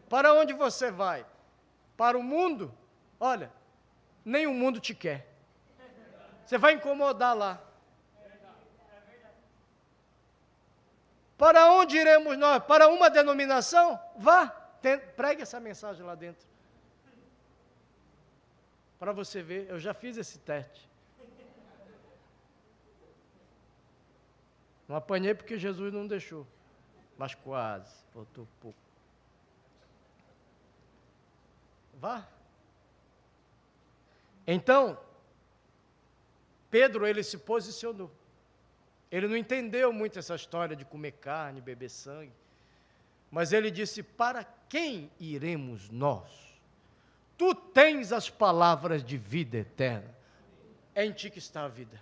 Speaker 1: Para onde você vai? Para o mundo? Olha, nem o mundo te quer. Você vai incomodar lá. Para onde iremos nós? Para uma denominação? Vá, pregue essa mensagem lá dentro. Para você ver, eu já fiz esse teste. Não apanhei porque Jesus não deixou, mas quase, faltou pouco. Vá. Então, Pedro, ele se posicionou. Ele não entendeu muito essa história de comer carne, beber sangue, mas ele disse, para quem iremos nós? Tu tens as palavras de vida eterna. É em ti que está a vida.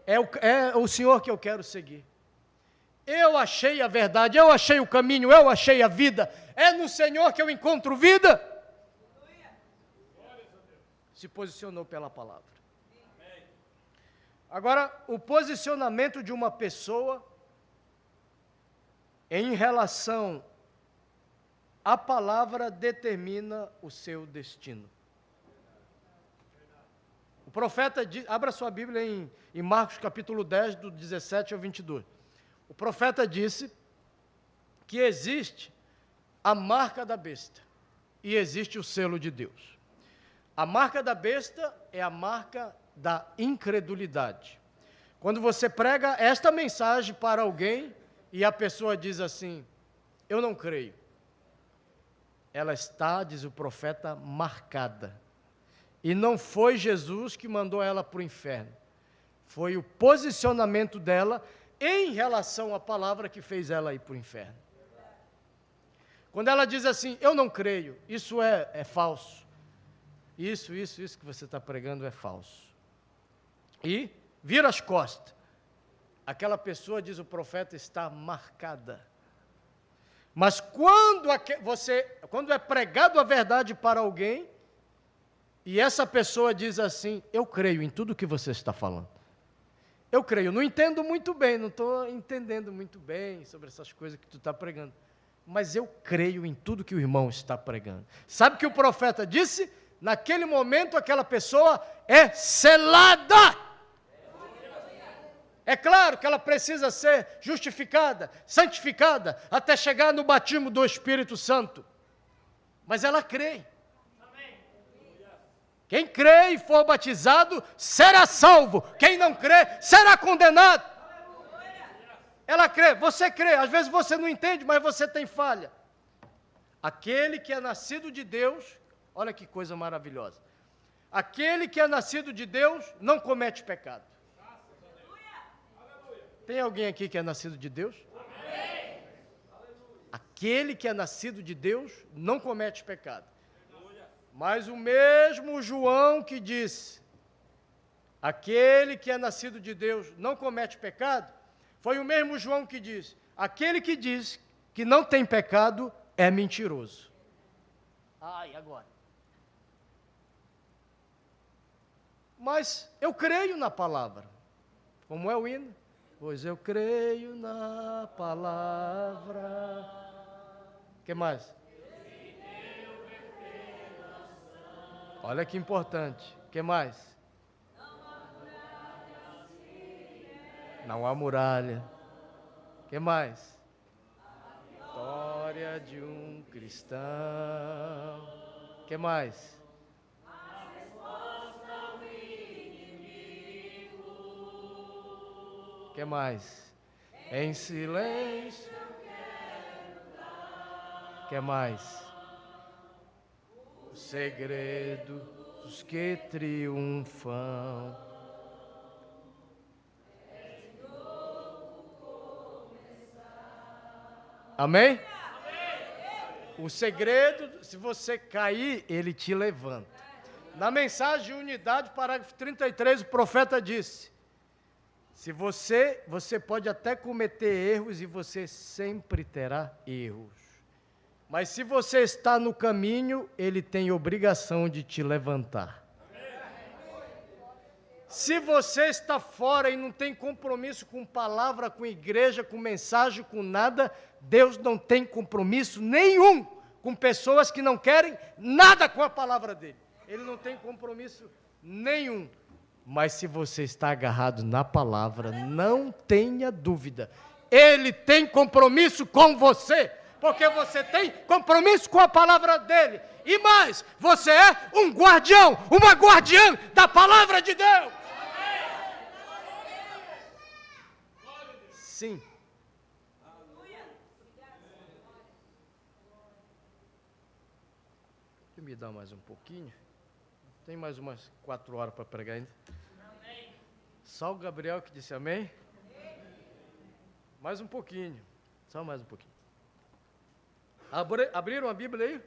Speaker 1: É o Senhor que eu quero seguir. Eu achei a verdade, eu achei o caminho, eu achei a vida. É no Senhor que eu encontro vida. Se posicionou pela palavra. Agora, o posicionamento de uma pessoa em relação à palavra determina o seu destino. O profeta diz, abra sua Bíblia em Marcos capítulo 10, do 17 ao 22. O profeta disse que existe a marca da besta e existe o selo de Deus. A marca da besta é a marca da incredulidade. Quando você prega esta mensagem para alguém e a pessoa diz assim, eu não creio. Ela está, diz o profeta, marcada. E não foi Jesus que mandou ela para o inferno. Foi o posicionamento dela em relação à palavra que fez ela ir para o inferno. Quando ela diz assim, eu não creio, isso é falso. Isso que você está pregando é falso. E vira as costas. Aquela pessoa, diz o profeta, está marcada. Mas quando é pregado a verdade para alguém, e essa pessoa diz assim, eu creio em tudo que você está falando. Eu creio, não entendo muito bem, não estou entendendo muito bem sobre essas coisas que tu está pregando. Mas eu creio em tudo que o irmão está pregando. Sabe o que o profeta disse? Naquele momento, aquela pessoa é selada. É claro que ela precisa ser justificada, santificada, até chegar no batismo do Espírito Santo. Mas ela crê. Quem crê e for batizado, será salvo. Quem não crê, será condenado. Ela crê, você crê. Às vezes você não entende, mas você tem falha. Aquele que é nascido de Deus, olha que coisa maravilhosa. Aquele que é nascido de Deus não comete pecado. Tem alguém aqui que é nascido de Deus? Aquele que é nascido de Deus não comete pecado. Mas o mesmo João que disse, aquele que é nascido de Deus não comete pecado, foi o mesmo João que disse, aquele que diz que não tem pecado é mentiroso. E agora? Mas eu creio na palavra. Como é o hino? Pois eu creio na palavra. O que mais? Olha que importante. O que mais? Não há muralha. O que mais? Vitória de um cristão. O que mais? O que mais? Em silêncio. O que mais? O segredo dos que triunfam. Amém? O segredo, se você cair, ele te levanta. Na mensagem de unidade, parágrafo 33, o profeta disse, se você pode até cometer erros e você sempre terá erros. Mas se você está no caminho, ele tem obrigação de te levantar. Se você está fora e não tem compromisso com palavra, com igreja, com mensagem, com nada, Deus não tem compromisso nenhum com pessoas que não querem nada com a palavra dele. Ele não tem compromisso nenhum. Mas se você está agarrado na palavra, não tenha dúvida. Ele tem compromisso com você. porque você tem compromisso com a palavra dele. E mais, você é um guardião, uma guardiã da palavra de Deus. Sim. Deixa eu me dar mais um pouquinho. Tem mais umas 4 horas para pregar ainda. Só o Gabriel que disse amém. Mais um pouquinho. Só mais um pouquinho. Abriram a Bíblia aí?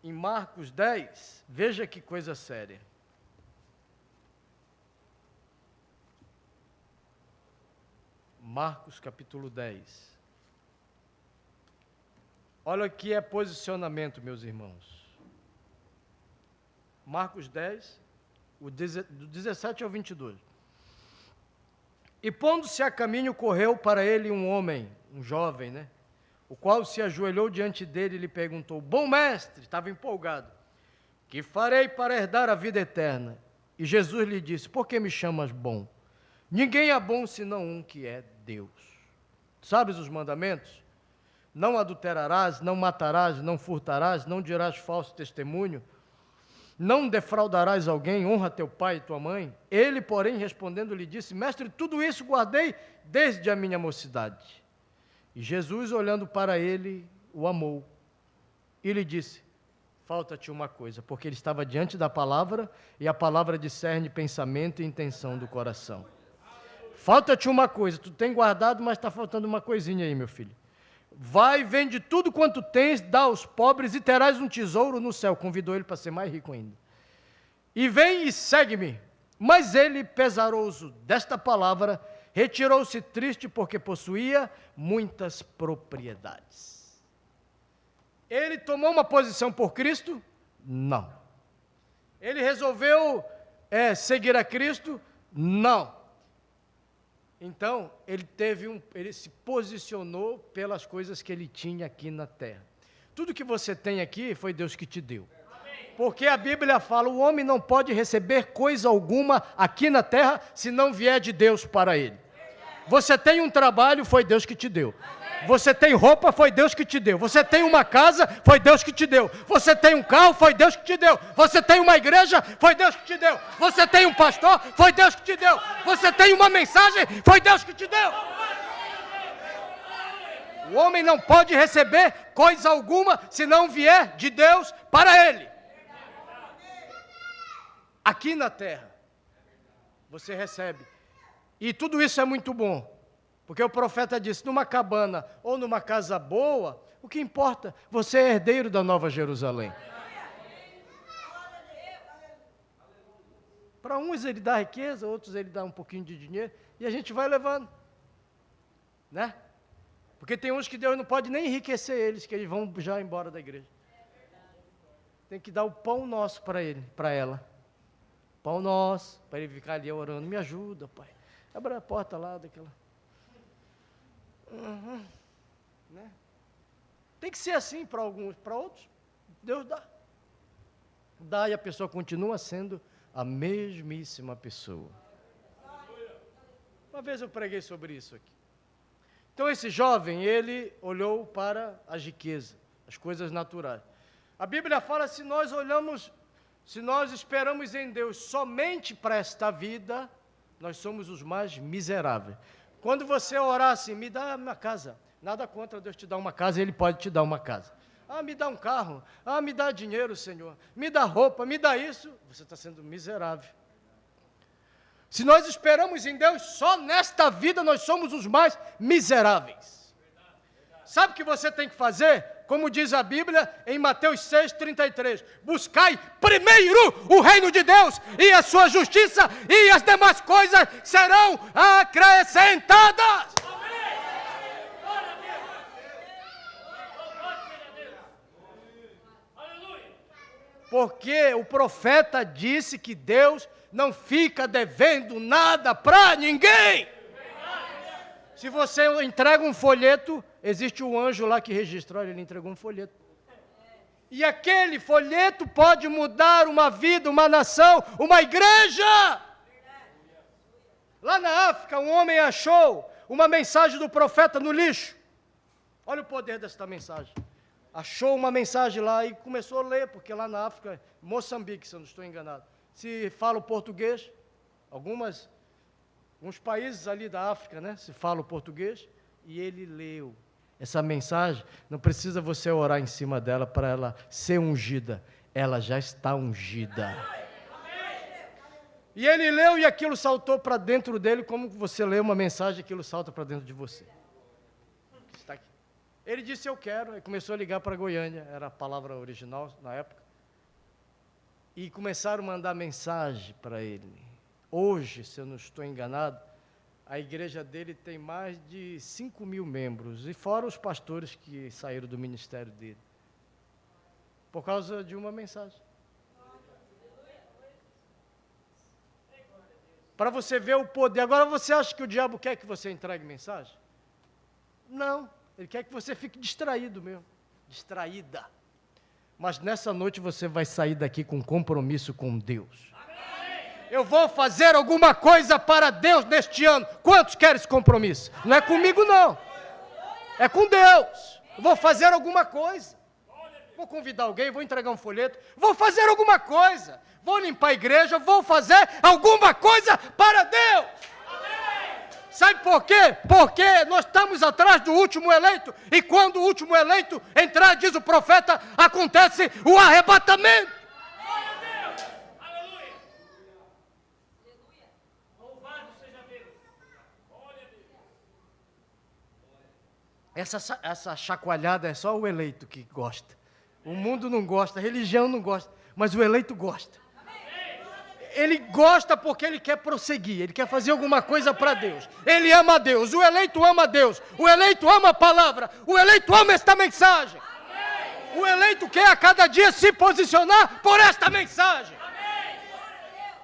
Speaker 1: Em Marcos 10. Veja que coisa séria. Marcos capítulo 10. Olha o que é posicionamento, meus irmãos. Marcos 10, do 17 ao 22. E pondo-se a caminho, correu para ele um homem, um jovem, né? O qual se ajoelhou diante dele e lhe perguntou: bom mestre, estava empolgado, que farei para herdar a vida eterna? E Jesus lhe disse: por que me chamas bom? Ninguém é bom senão um, que é Deus. Sabes os mandamentos? Não adulterarás, não matarás, não furtarás, não dirás falso testemunho, não defraudarás alguém, honra teu pai e tua mãe. Ele, porém, respondendo, lhe disse: mestre, tudo isso guardei desde a minha mocidade. E Jesus, olhando para ele, o amou e lhe disse: falta-te uma coisa, porque ele estava diante da palavra, e a palavra discerne pensamento e intenção do coração. Falta-te uma coisa, tu tem guardado, mas está faltando uma coisinha aí, meu filho. Vai, vende tudo quanto tens, dá aos pobres e terás um tesouro no céu. Convidou ele para ser mais rico ainda. E vem e segue-me. Mas ele, pesaroso desta palavra, retirou-se triste porque possuía muitas propriedades. Ele tomou uma posição por Cristo? Não. Ele resolveu seguir a Cristo? Não. Então, ele se posicionou pelas coisas que ele tinha aqui na terra. Tudo que você tem aqui foi Deus que te deu. Porque a Bíblia fala: o homem não pode receber coisa alguma aqui na terra se não vier de Deus para ele. Você tem um trabalho, foi Deus que te deu. Você tem roupa, foi Deus que te deu. Você tem uma casa, foi Deus que te deu. Você tem um carro, foi Deus que te deu. Você tem uma igreja, foi Deus que te deu. Você tem um pastor, foi Deus que te deu. Você tem uma mensagem, foi Deus que te deu. O homem não pode receber coisa alguma se não vier de Deus para ele. Aqui na terra, você recebe. E tudo isso é muito bom. Porque o profeta disse: numa cabana ou numa casa boa, o que importa? Você é herdeiro da Nova Jerusalém. Para uns ele dá riqueza, outros ele dá um pouquinho de dinheiro, e a gente vai levando. Né? Porque tem uns que Deus não pode nem enriquecer eles, que eles vão já embora da igreja. Tem que dar o pão nosso para ele, para ela. Pão nosso, para ele ficar ali orando: me ajuda, pai. Abre a porta lá daquela... Né? Tem que ser assim para alguns, para outros Deus dá. Dá, e a pessoa continua sendo a mesmíssima pessoa. Uma vez eu preguei sobre isso aqui. Então esse jovem, ele olhou para as riquezas, as coisas naturais. A Bíblia fala: se nós esperamos em Deus somente para esta vida, nós somos os mais miseráveis. Quando você orar assim: me dá uma casa, nada contra Deus te dar uma casa, Ele pode te dar uma casa. Ah, me dá um carro, me dá dinheiro, Senhor, me dá roupa, me dá isso, você está sendo miserável. Se nós esperamos em Deus só nesta vida, nós somos os mais miseráveis. Sabe o que você tem que fazer? Como diz a Bíblia em Mateus 6,33, buscai primeiro o reino de Deus e a sua justiça, e as demais coisas serão acrescentadas. Porque o profeta disse que Deus não fica devendo nada para ninguém. Se você entrega um folheto, existe um anjo lá que registra: olha, ele entregou um folheto. E aquele folheto pode mudar uma vida, uma nação, uma igreja. Lá na África, um homem achou uma mensagem do profeta no lixo. Olha o poder desta mensagem. Achou uma mensagem lá e começou a ler, porque lá na África, Moçambique, se eu não estou enganado, se fala o português, alguns países ali da África, né, se fala o português, e ele leu essa mensagem. Não precisa você orar em cima dela para ela ser ungida, ela já está ungida. E ele leu e aquilo saltou para dentro dele, como você lê uma mensagem, aquilo salta para dentro de você. Está aqui. Ele disse, eu quero, e começou a ligar para Goiânia, era a palavra original na época, e começaram a mandar mensagem para ele. Hoje, se eu não estou enganado, a igreja dele tem mais de 5.000 membros, e fora os pastores que saíram do ministério dele, por causa de uma mensagem. Para você ver o poder. Agora, você acha que o diabo quer que você entregue mensagem? Não, ele quer que você fique distraído mesmo, distraída. Mas nessa noite você vai sair daqui com compromisso com Deus. Eu vou fazer alguma coisa para Deus neste ano. Quantos querem esse compromisso? Não é comigo, não. É com Deus. Eu vou fazer alguma coisa. Vou convidar alguém, vou entregar um folheto. Vou fazer alguma coisa. Vou limpar a igreja, vou fazer alguma coisa para Deus. Sabe por quê? Porque nós estamos atrás do último eleito. E quando o último eleito entrar, diz o profeta, acontece o arrebatamento. Essa chacoalhada é só o eleito que gosta. O mundo não gosta, a religião não gosta, mas o eleito gosta. Ele gosta porque ele quer prosseguir, ele quer fazer alguma coisa para Deus. Ele ama a Deus, o eleito ama a Deus, o eleito ama a palavra, o eleito ama esta mensagem. O eleito quer a cada dia se posicionar por esta mensagem.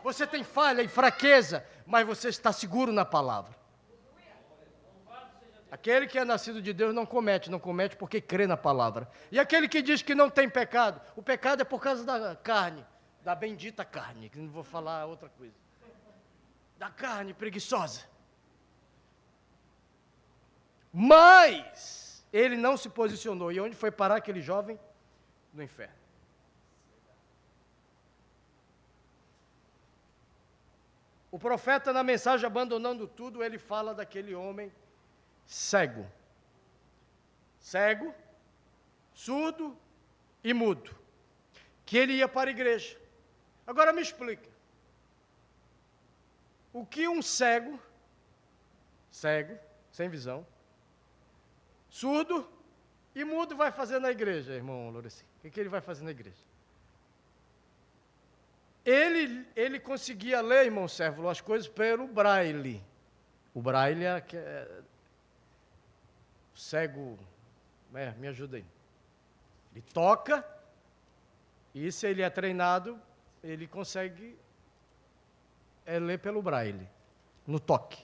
Speaker 1: Você tem falha e fraqueza, mas você está seguro na palavra. Aquele que é nascido de Deus não comete porque crê na palavra. E aquele que diz que não tem pecado, o pecado é por causa da carne, da bendita carne, que não vou falar outra coisa. Da carne preguiçosa. Mas ele não se posicionou. E onde foi parar aquele jovem? No inferno. O profeta, na mensagem abandonando tudo, ele fala daquele homem cego, surdo e mudo, que ele ia para a igreja. Agora me explica, o que um cego, sem visão, surdo e mudo vai fazer na igreja, irmão Loureci? O que ele vai fazer na igreja? Ele conseguia ler, irmão Sérvulo, as coisas pelo braille. O braille é cego, me ajuda aí. Ele toca, e se ele é treinado, ele consegue ler pelo braille, no toque.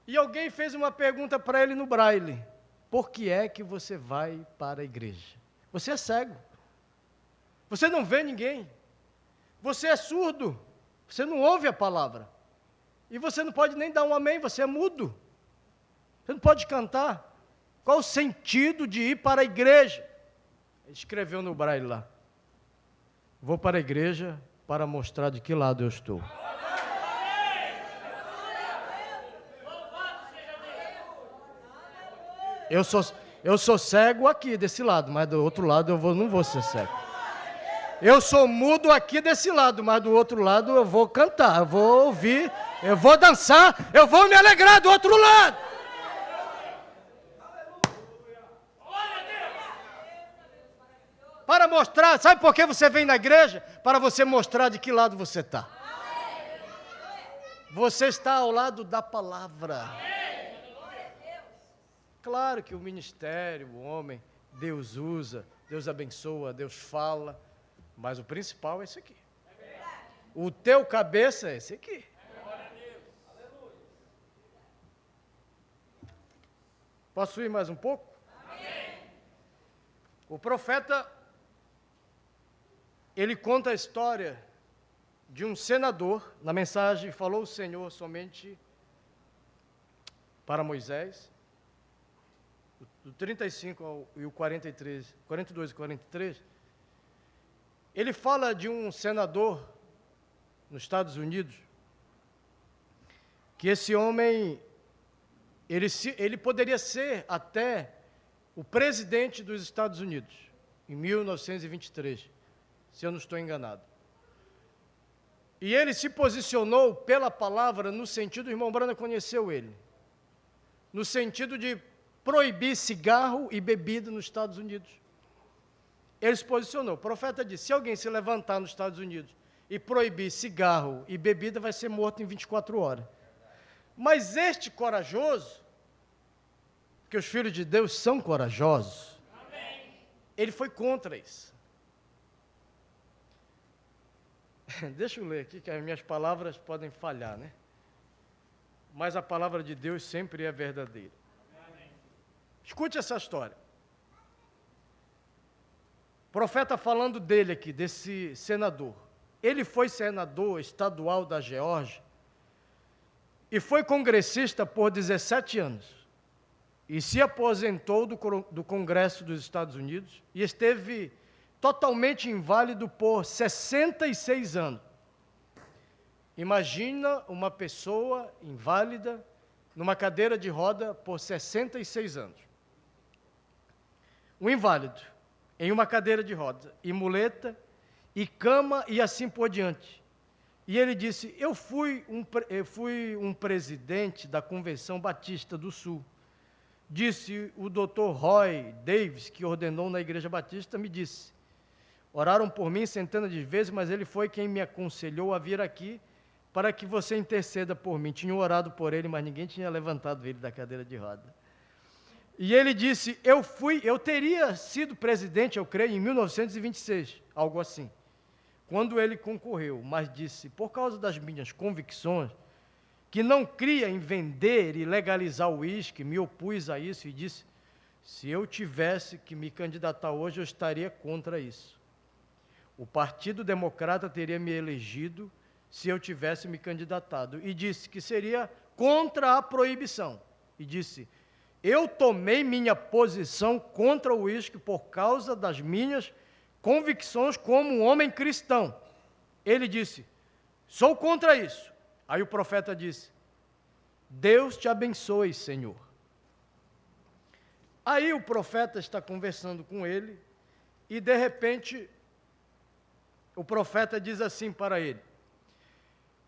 Speaker 1: E alguém fez uma pergunta para ele no braille: por que é que você vai para a igreja? Você é cego, você não vê ninguém, você é surdo, você não ouve a palavra, e você não pode nem dar um amém, você é mudo. Você não pode cantar. Qual o sentido de ir para a igreja? Ele escreveu no braille lá: vou para a igreja para mostrar de que lado eu estou. Eu sou cego aqui desse lado, mas do outro lado não vou ser cego. Eu sou mudo aqui desse lado, mas do outro lado eu vou cantar, eu vou ouvir, eu vou dançar, eu vou me alegrar do outro lado. Para mostrar, sabe por que você vem na igreja? Para você mostrar de que lado você está. Você está ao lado da palavra. Claro que o ministério, o homem, Deus usa, Deus abençoa, Deus fala, mas o principal é esse aqui. O teu cabeça é esse aqui. Posso ir mais um pouco? O profeta, ele conta a história de um senador. Na mensagem falou o Senhor somente para Moisés. do 35 e o 43, 42 e 43, ele fala de um senador nos Estados Unidos, que esse homem, ele poderia ser até o presidente dos Estados Unidos, em 1923, se eu não estou enganado. E ele se posicionou pela palavra no sentido, o irmão Brana conheceu ele, no sentido de proibir cigarro e bebida nos Estados Unidos. Ele se posicionou. O profeta disse, se alguém se levantar nos Estados Unidos e proibir cigarro e bebida, vai ser morto em 24 horas. Mas este corajoso, porque os filhos de Deus são corajosos, amém, ele foi contra isso. Deixa eu ler aqui, que as minhas palavras podem falhar, né? Mas a palavra de Deus sempre é verdadeira. Amém. Escute essa história. O profeta falando dele aqui, desse senador. Ele foi senador estadual da Geórgia e foi congressista por 17 anos. E se aposentou do Congresso dos Estados Unidos e esteve totalmente inválido por 66 anos. Imagina uma pessoa inválida numa cadeira de roda por 66 anos. Um inválido em uma cadeira de roda, e muleta, e cama, e assim por diante. E ele disse, eu fui um presidente da Convenção Batista do Sul. Disse o Dr. Roy Davis, que ordenou na Igreja Batista, me disse, oraram por mim centenas de vezes, mas ele foi quem me aconselhou a vir aqui para que você interceda por mim. Tinham orado por ele, mas ninguém tinha levantado ele da cadeira de roda. E ele disse, eu teria sido presidente, eu creio, em 1926, algo assim, quando ele concorreu, mas disse, por causa das minhas convicções, que não cria em vender e legalizar o uísque, me opus a isso e disse, se eu tivesse que me candidatar hoje, eu estaria contra isso. O Partido Democrata teria me elegido se eu tivesse me candidatado. E disse que seria contra a proibição. E disse, eu tomei minha posição contra o uísque por causa das minhas convicções como um homem cristão. Ele disse, sou contra isso. Aí o profeta disse, Deus te abençoe, Senhor. Aí o profeta está conversando com ele e, de repente, o profeta diz assim para ele,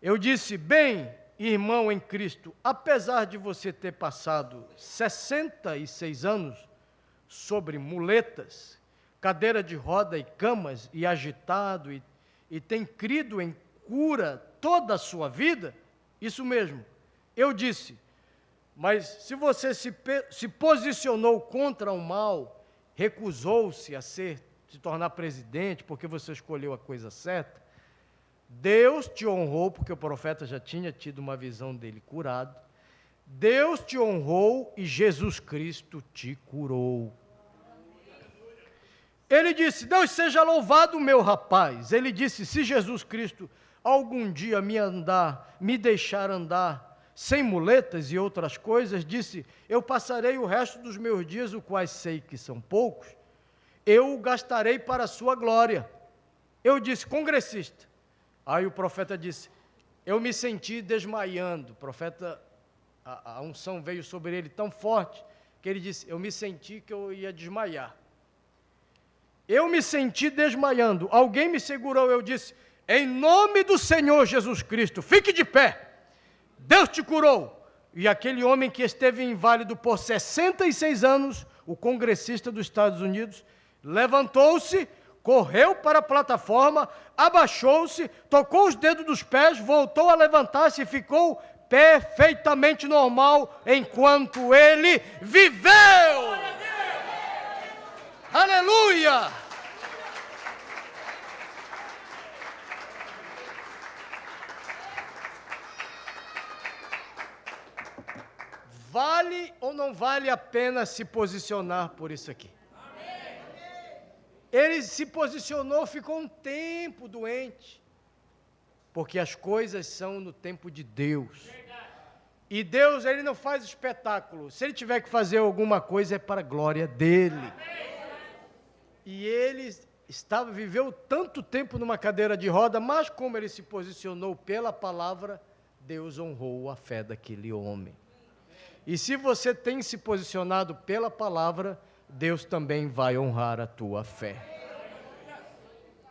Speaker 1: eu disse, bem, irmão em Cristo, apesar de você ter passado 66 anos sobre muletas, cadeira de roda e camas, e agitado, e tem crido em cura toda a sua vida, isso mesmo, eu disse, mas se você se posicionou contra o mal, recusou-se a se tornar presidente, porque você escolheu a coisa certa, Deus te honrou, porque o profeta já tinha tido uma visão dele curado, Deus te honrou e Jesus Cristo te curou. Ele disse, Deus seja louvado, meu rapaz. Ele disse, se Jesus Cristo algum dia me deixar andar sem muletas e outras coisas, disse, eu passarei o resto dos meus dias, os quais sei que são poucos, eu o gastarei para a sua glória. Eu disse, congressista. Aí o profeta disse, eu me senti desmaiando. O profeta, a unção veio sobre ele tão forte, que ele disse, eu me senti que eu ia desmaiar. Eu me senti desmaiando. Alguém me segurou, eu disse, em nome do Senhor Jesus Cristo, fique de pé. Deus te curou. E aquele homem que esteve inválido por 66 anos, o congressista dos Estados Unidos, levantou-se, correu para a plataforma, abaixou-se, tocou os dedos dos pés, voltou a levantar-se e ficou perfeitamente normal enquanto ele viveu. Aleluia! Vale ou não vale a pena se posicionar por isso aqui? Amém. Ele se posicionou, ficou um tempo doente, porque as coisas são no tempo de Deus. E Deus, Ele não faz espetáculo. Se Ele tiver que fazer alguma coisa, é para a glória dEle. E ele viveu tanto tempo numa cadeira de roda, mas como ele se posicionou pela palavra, Deus honrou a fé daquele homem. E se você tem se posicionado pela palavra, Deus também vai honrar a tua fé.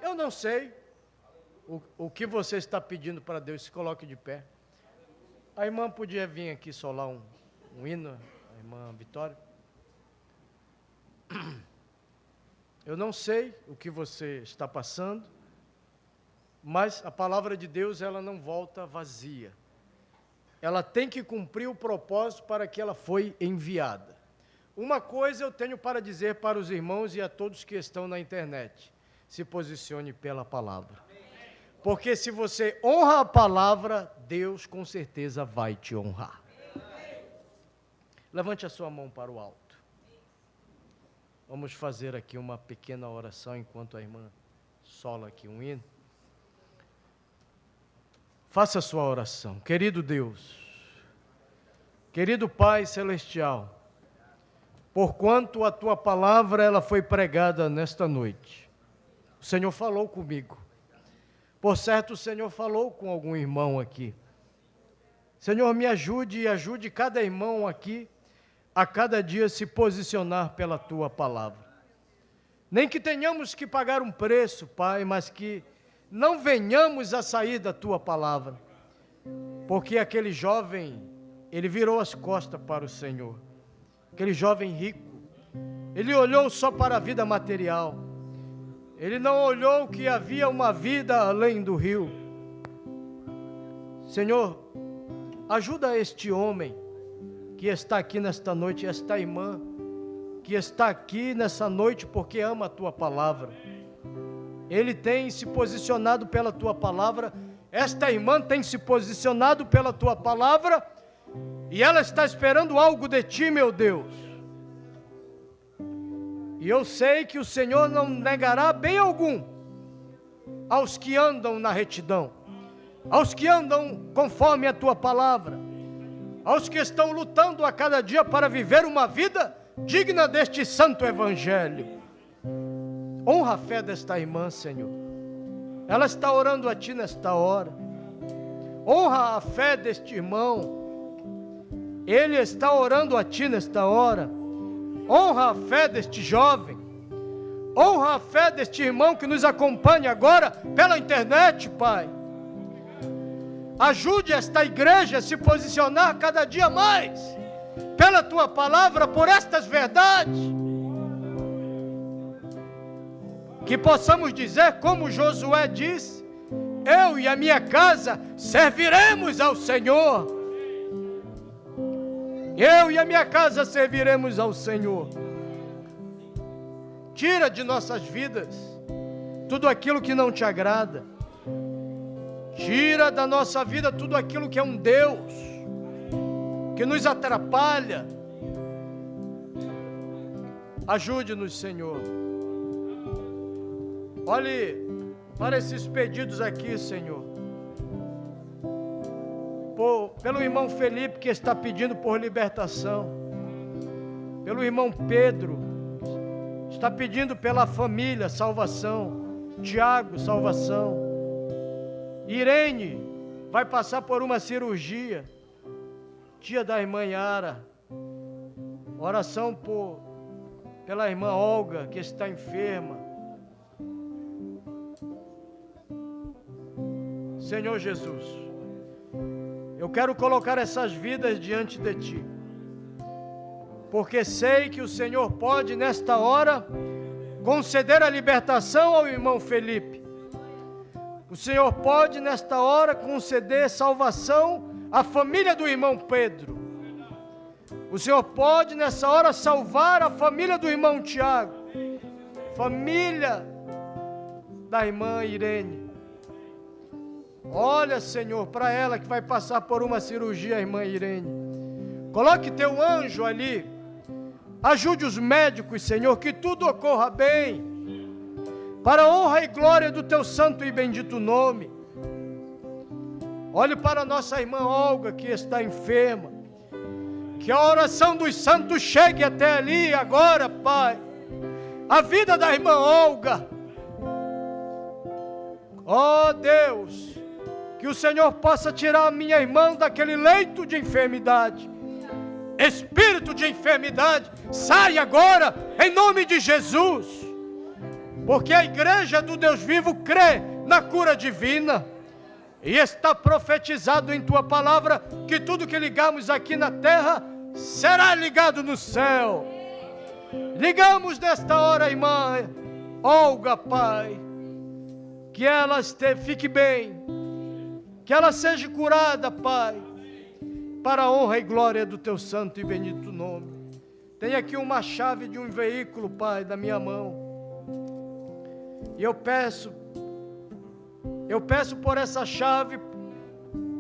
Speaker 1: Eu não sei o que você está pedindo para Deus, se coloque de pé. A irmã podia vir aqui solar um hino, a irmã Vitória. Eu não sei o que você está passando, mas a palavra de Deus, ela não volta vazia. Ela tem que cumprir o propósito para que ela foi enviada. Uma coisa eu tenho para dizer para os irmãos e a todos que estão na internet: se posicione pela palavra. Porque se você honra a palavra, Deus com certeza vai te honrar. Levante a sua mão para o alto. Vamos fazer aqui uma pequena oração enquanto a irmã sola aqui um hino. Faça a sua oração. Querido Deus, querido Pai Celestial, porquanto a Tua palavra ela foi pregada nesta noite, o Senhor falou comigo. Por certo, o Senhor falou com algum irmão aqui. Senhor, me ajude e ajude cada irmão aqui a cada dia se posicionar pela Tua palavra. Nem que tenhamos que pagar um preço, Pai, mas que não venhamos a sair da Tua palavra. Porque aquele jovem, ele virou as costas para o Senhor. Aquele jovem rico, ele olhou só para a vida material. Ele não olhou que havia uma vida além do rio. Senhor, ajuda este homem que está aqui nesta noite, esta irmã, que está aqui nessa noite porque ama a Tua palavra. Ele tem se posicionado pela Tua palavra, esta irmã tem se posicionado pela Tua palavra, e ela está esperando algo de Ti, meu Deus. E eu sei que o Senhor não negará bem algum aos que andam na retidão, aos que andam conforme a Tua palavra, aos que estão lutando a cada dia para viver uma vida digna deste santo evangelho. Honra a fé desta irmã, Senhor. Ela está orando a Ti nesta hora. Honra a fé deste irmão. Ele está orando a Ti nesta hora. Honra a fé deste jovem. Honra a fé deste irmão que nos acompanha agora pela internet, Pai. Ajude esta igreja a se posicionar cada dia mais pela Tua palavra, por estas verdades. Que possamos dizer, como Josué disse: eu e a minha casa serviremos ao Senhor. Eu e a minha casa serviremos ao Senhor. Tira de nossas vidas tudo aquilo que não Te agrada. Tira da nossa vida tudo aquilo que é um Deus que nos atrapalha. Ajude-nos, Senhor. Olhe para esses pedidos aqui, Senhor. Pelo irmão Felipe, que está pedindo por libertação. Pelo irmão Pedro, está pedindo pela família salvação. Tiago, salvação. Irene vai passar por uma cirurgia. Tia da irmã Yara. Oração pela irmã Olga, que está enferma. Senhor Jesus, eu quero colocar essas vidas diante de Ti, porque sei que o Senhor pode nesta hora conceder a libertação ao irmão Felipe. O Senhor pode nesta hora conceder salvação à família do irmão Pedro. O Senhor pode nessa hora salvar a família do irmão Tiago, família da irmã Irene. Olha, Senhor, para ela que vai passar por uma cirurgia, a irmã Irene. Coloque Teu anjo ali. Ajude os médicos, Senhor, que tudo ocorra bem, para a honra e glória do Teu santo e bendito nome. Olhe para a nossa irmã Olga, que está enferma. Que a oração dos santos chegue até ali agora, Pai. A vida da irmã Olga. Ó Deus, que o Senhor possa tirar a minha irmã daquele leito de enfermidade. Espírito de enfermidade, sai agora, em nome de Jesus. Porque a igreja do Deus vivo crê na cura divina. E está profetizado em tua palavra que tudo que ligarmos aqui na terra será ligado no céu. Ligamos nesta hora, irmã Olga, Pai, que ela fique bem, que ela seja curada, Pai, para a honra e glória do teu santo e bendito nome. Tem aqui uma chave de um veículo, Pai, da minha mão, e eu peço por essa chave,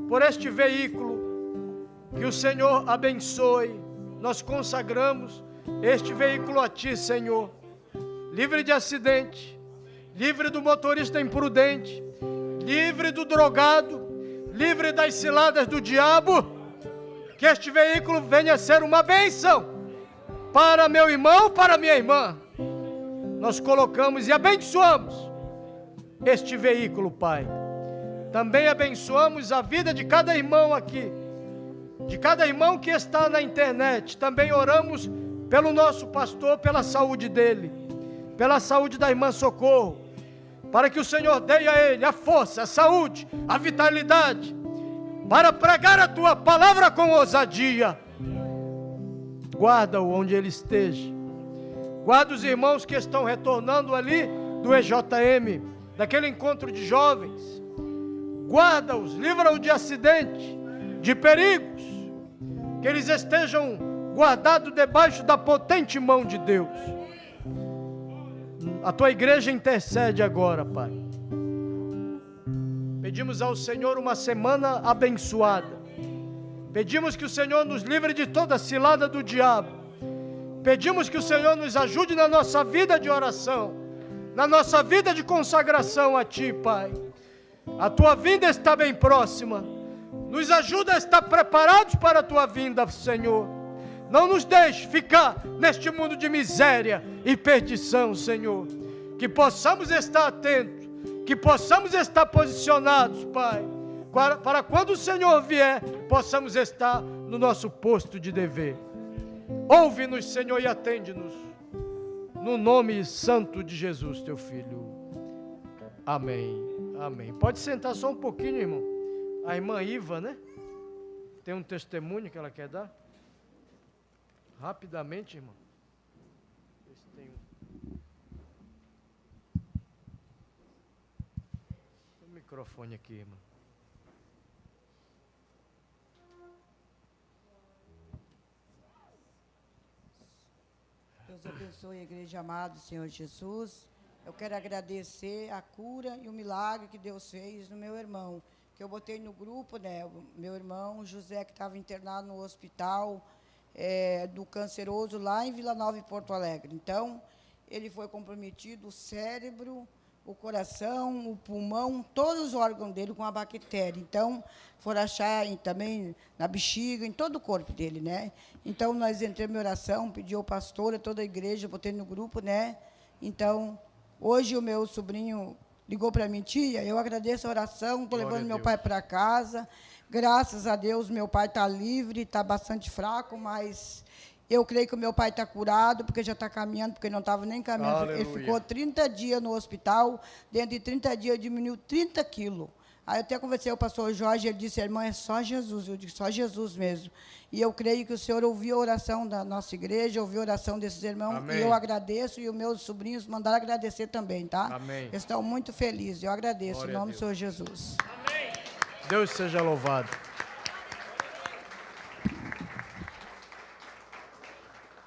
Speaker 1: por este veículo, que o Senhor abençoe. Nós consagramos este veículo a Ti, Senhor, livre de acidente, livre do motorista imprudente, livre do drogado, livre das ciladas do diabo. Que este veículo venha a ser uma bênção para meu irmão, para minha irmã. Nós colocamos e abençoamos este veículo, Pai. Também abençoamos a vida de cada irmão aqui, de cada irmão que está na internet. Também oramos pelo nosso pastor, pela saúde dele, pela saúde da irmã Socorro, para que o Senhor dê a ele a força, a saúde, a vitalidade, para pregar a Tua palavra com ousadia. Guarda-o onde ele esteja. Guarda os irmãos que estão retornando ali do EJM, daquele encontro de jovens. Guarda-os, livra-os de acidente, de perigos. Que eles estejam guardados debaixo da potente mão de Deus. A Tua igreja intercede agora, Pai. Pedimos ao Senhor uma semana abençoada. Pedimos que o Senhor nos livre de toda a cilada do diabo. Pedimos que o Senhor nos ajude na nossa vida de oração, na nossa vida de consagração a Ti, Pai. A Tua vinda está bem próxima. Nos ajuda a estar preparados para a Tua vinda, Senhor. Não nos deixe ficar neste mundo de miséria e perdição, Senhor. Que possamos estar atentos, que possamos estar posicionados, Pai, para quando o Senhor vier, possamos estar no nosso posto de dever. Ouve-nos, Senhor, e atende-nos, no nome santo de Jesus, Teu Filho. Amém, amém. Pode sentar só um pouquinho, irmão. A irmã Iva, né? Tem um testemunho que ela quer dar? Rapidamente, irmão. Tem um microfone aqui, irmão.
Speaker 2: Deus abençoe a igreja amada do Senhor Jesus. Eu quero agradecer a cura e o milagre que Deus fez no meu irmão, que eu botei no grupo, né? O meu irmão José, que estava internado no hospital do canceroso lá em Vila Nova e Porto Alegre. Então, ele foi comprometido, o cérebro, o coração, o pulmão, todos os órgãos dele com a bactéria. Então, foram achar também na bexiga, em todo o corpo dele, né? Então, nós entramos em oração, pedi ao pastor, a toda a igreja, botei no grupo, né? Então, hoje o meu sobrinho ligou para mim, tia, eu agradeço a oração, estou levando meu pai para casa. Graças a Deus, meu pai está livre, está bastante fraco, mas eu creio que o meu pai está curado, porque já está caminhando, porque não estava nem caminhando. Aleluia. Ele ficou 30 dias no hospital, dentro de 30 dias diminuiu 30 quilos. Aí eu até conversei com o pastor Jorge, ele disse, irmã, é só Jesus. Eu disse, só Jesus mesmo. E eu creio que o Senhor ouviu a oração da nossa igreja, ouviu a oração desses irmãos, amém. E eu agradeço, e os meus sobrinhos mandaram agradecer também, tá? Amém. Eles estão muito felizes, eu agradeço, glória em nome do Senhor Jesus.
Speaker 1: Amém. Deus seja louvado.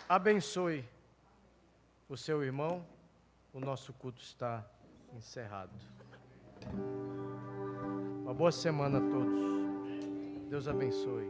Speaker 1: Abençoe o seu irmão, o nosso culto está encerrado. Uma boa semana a todos. Deus abençoe.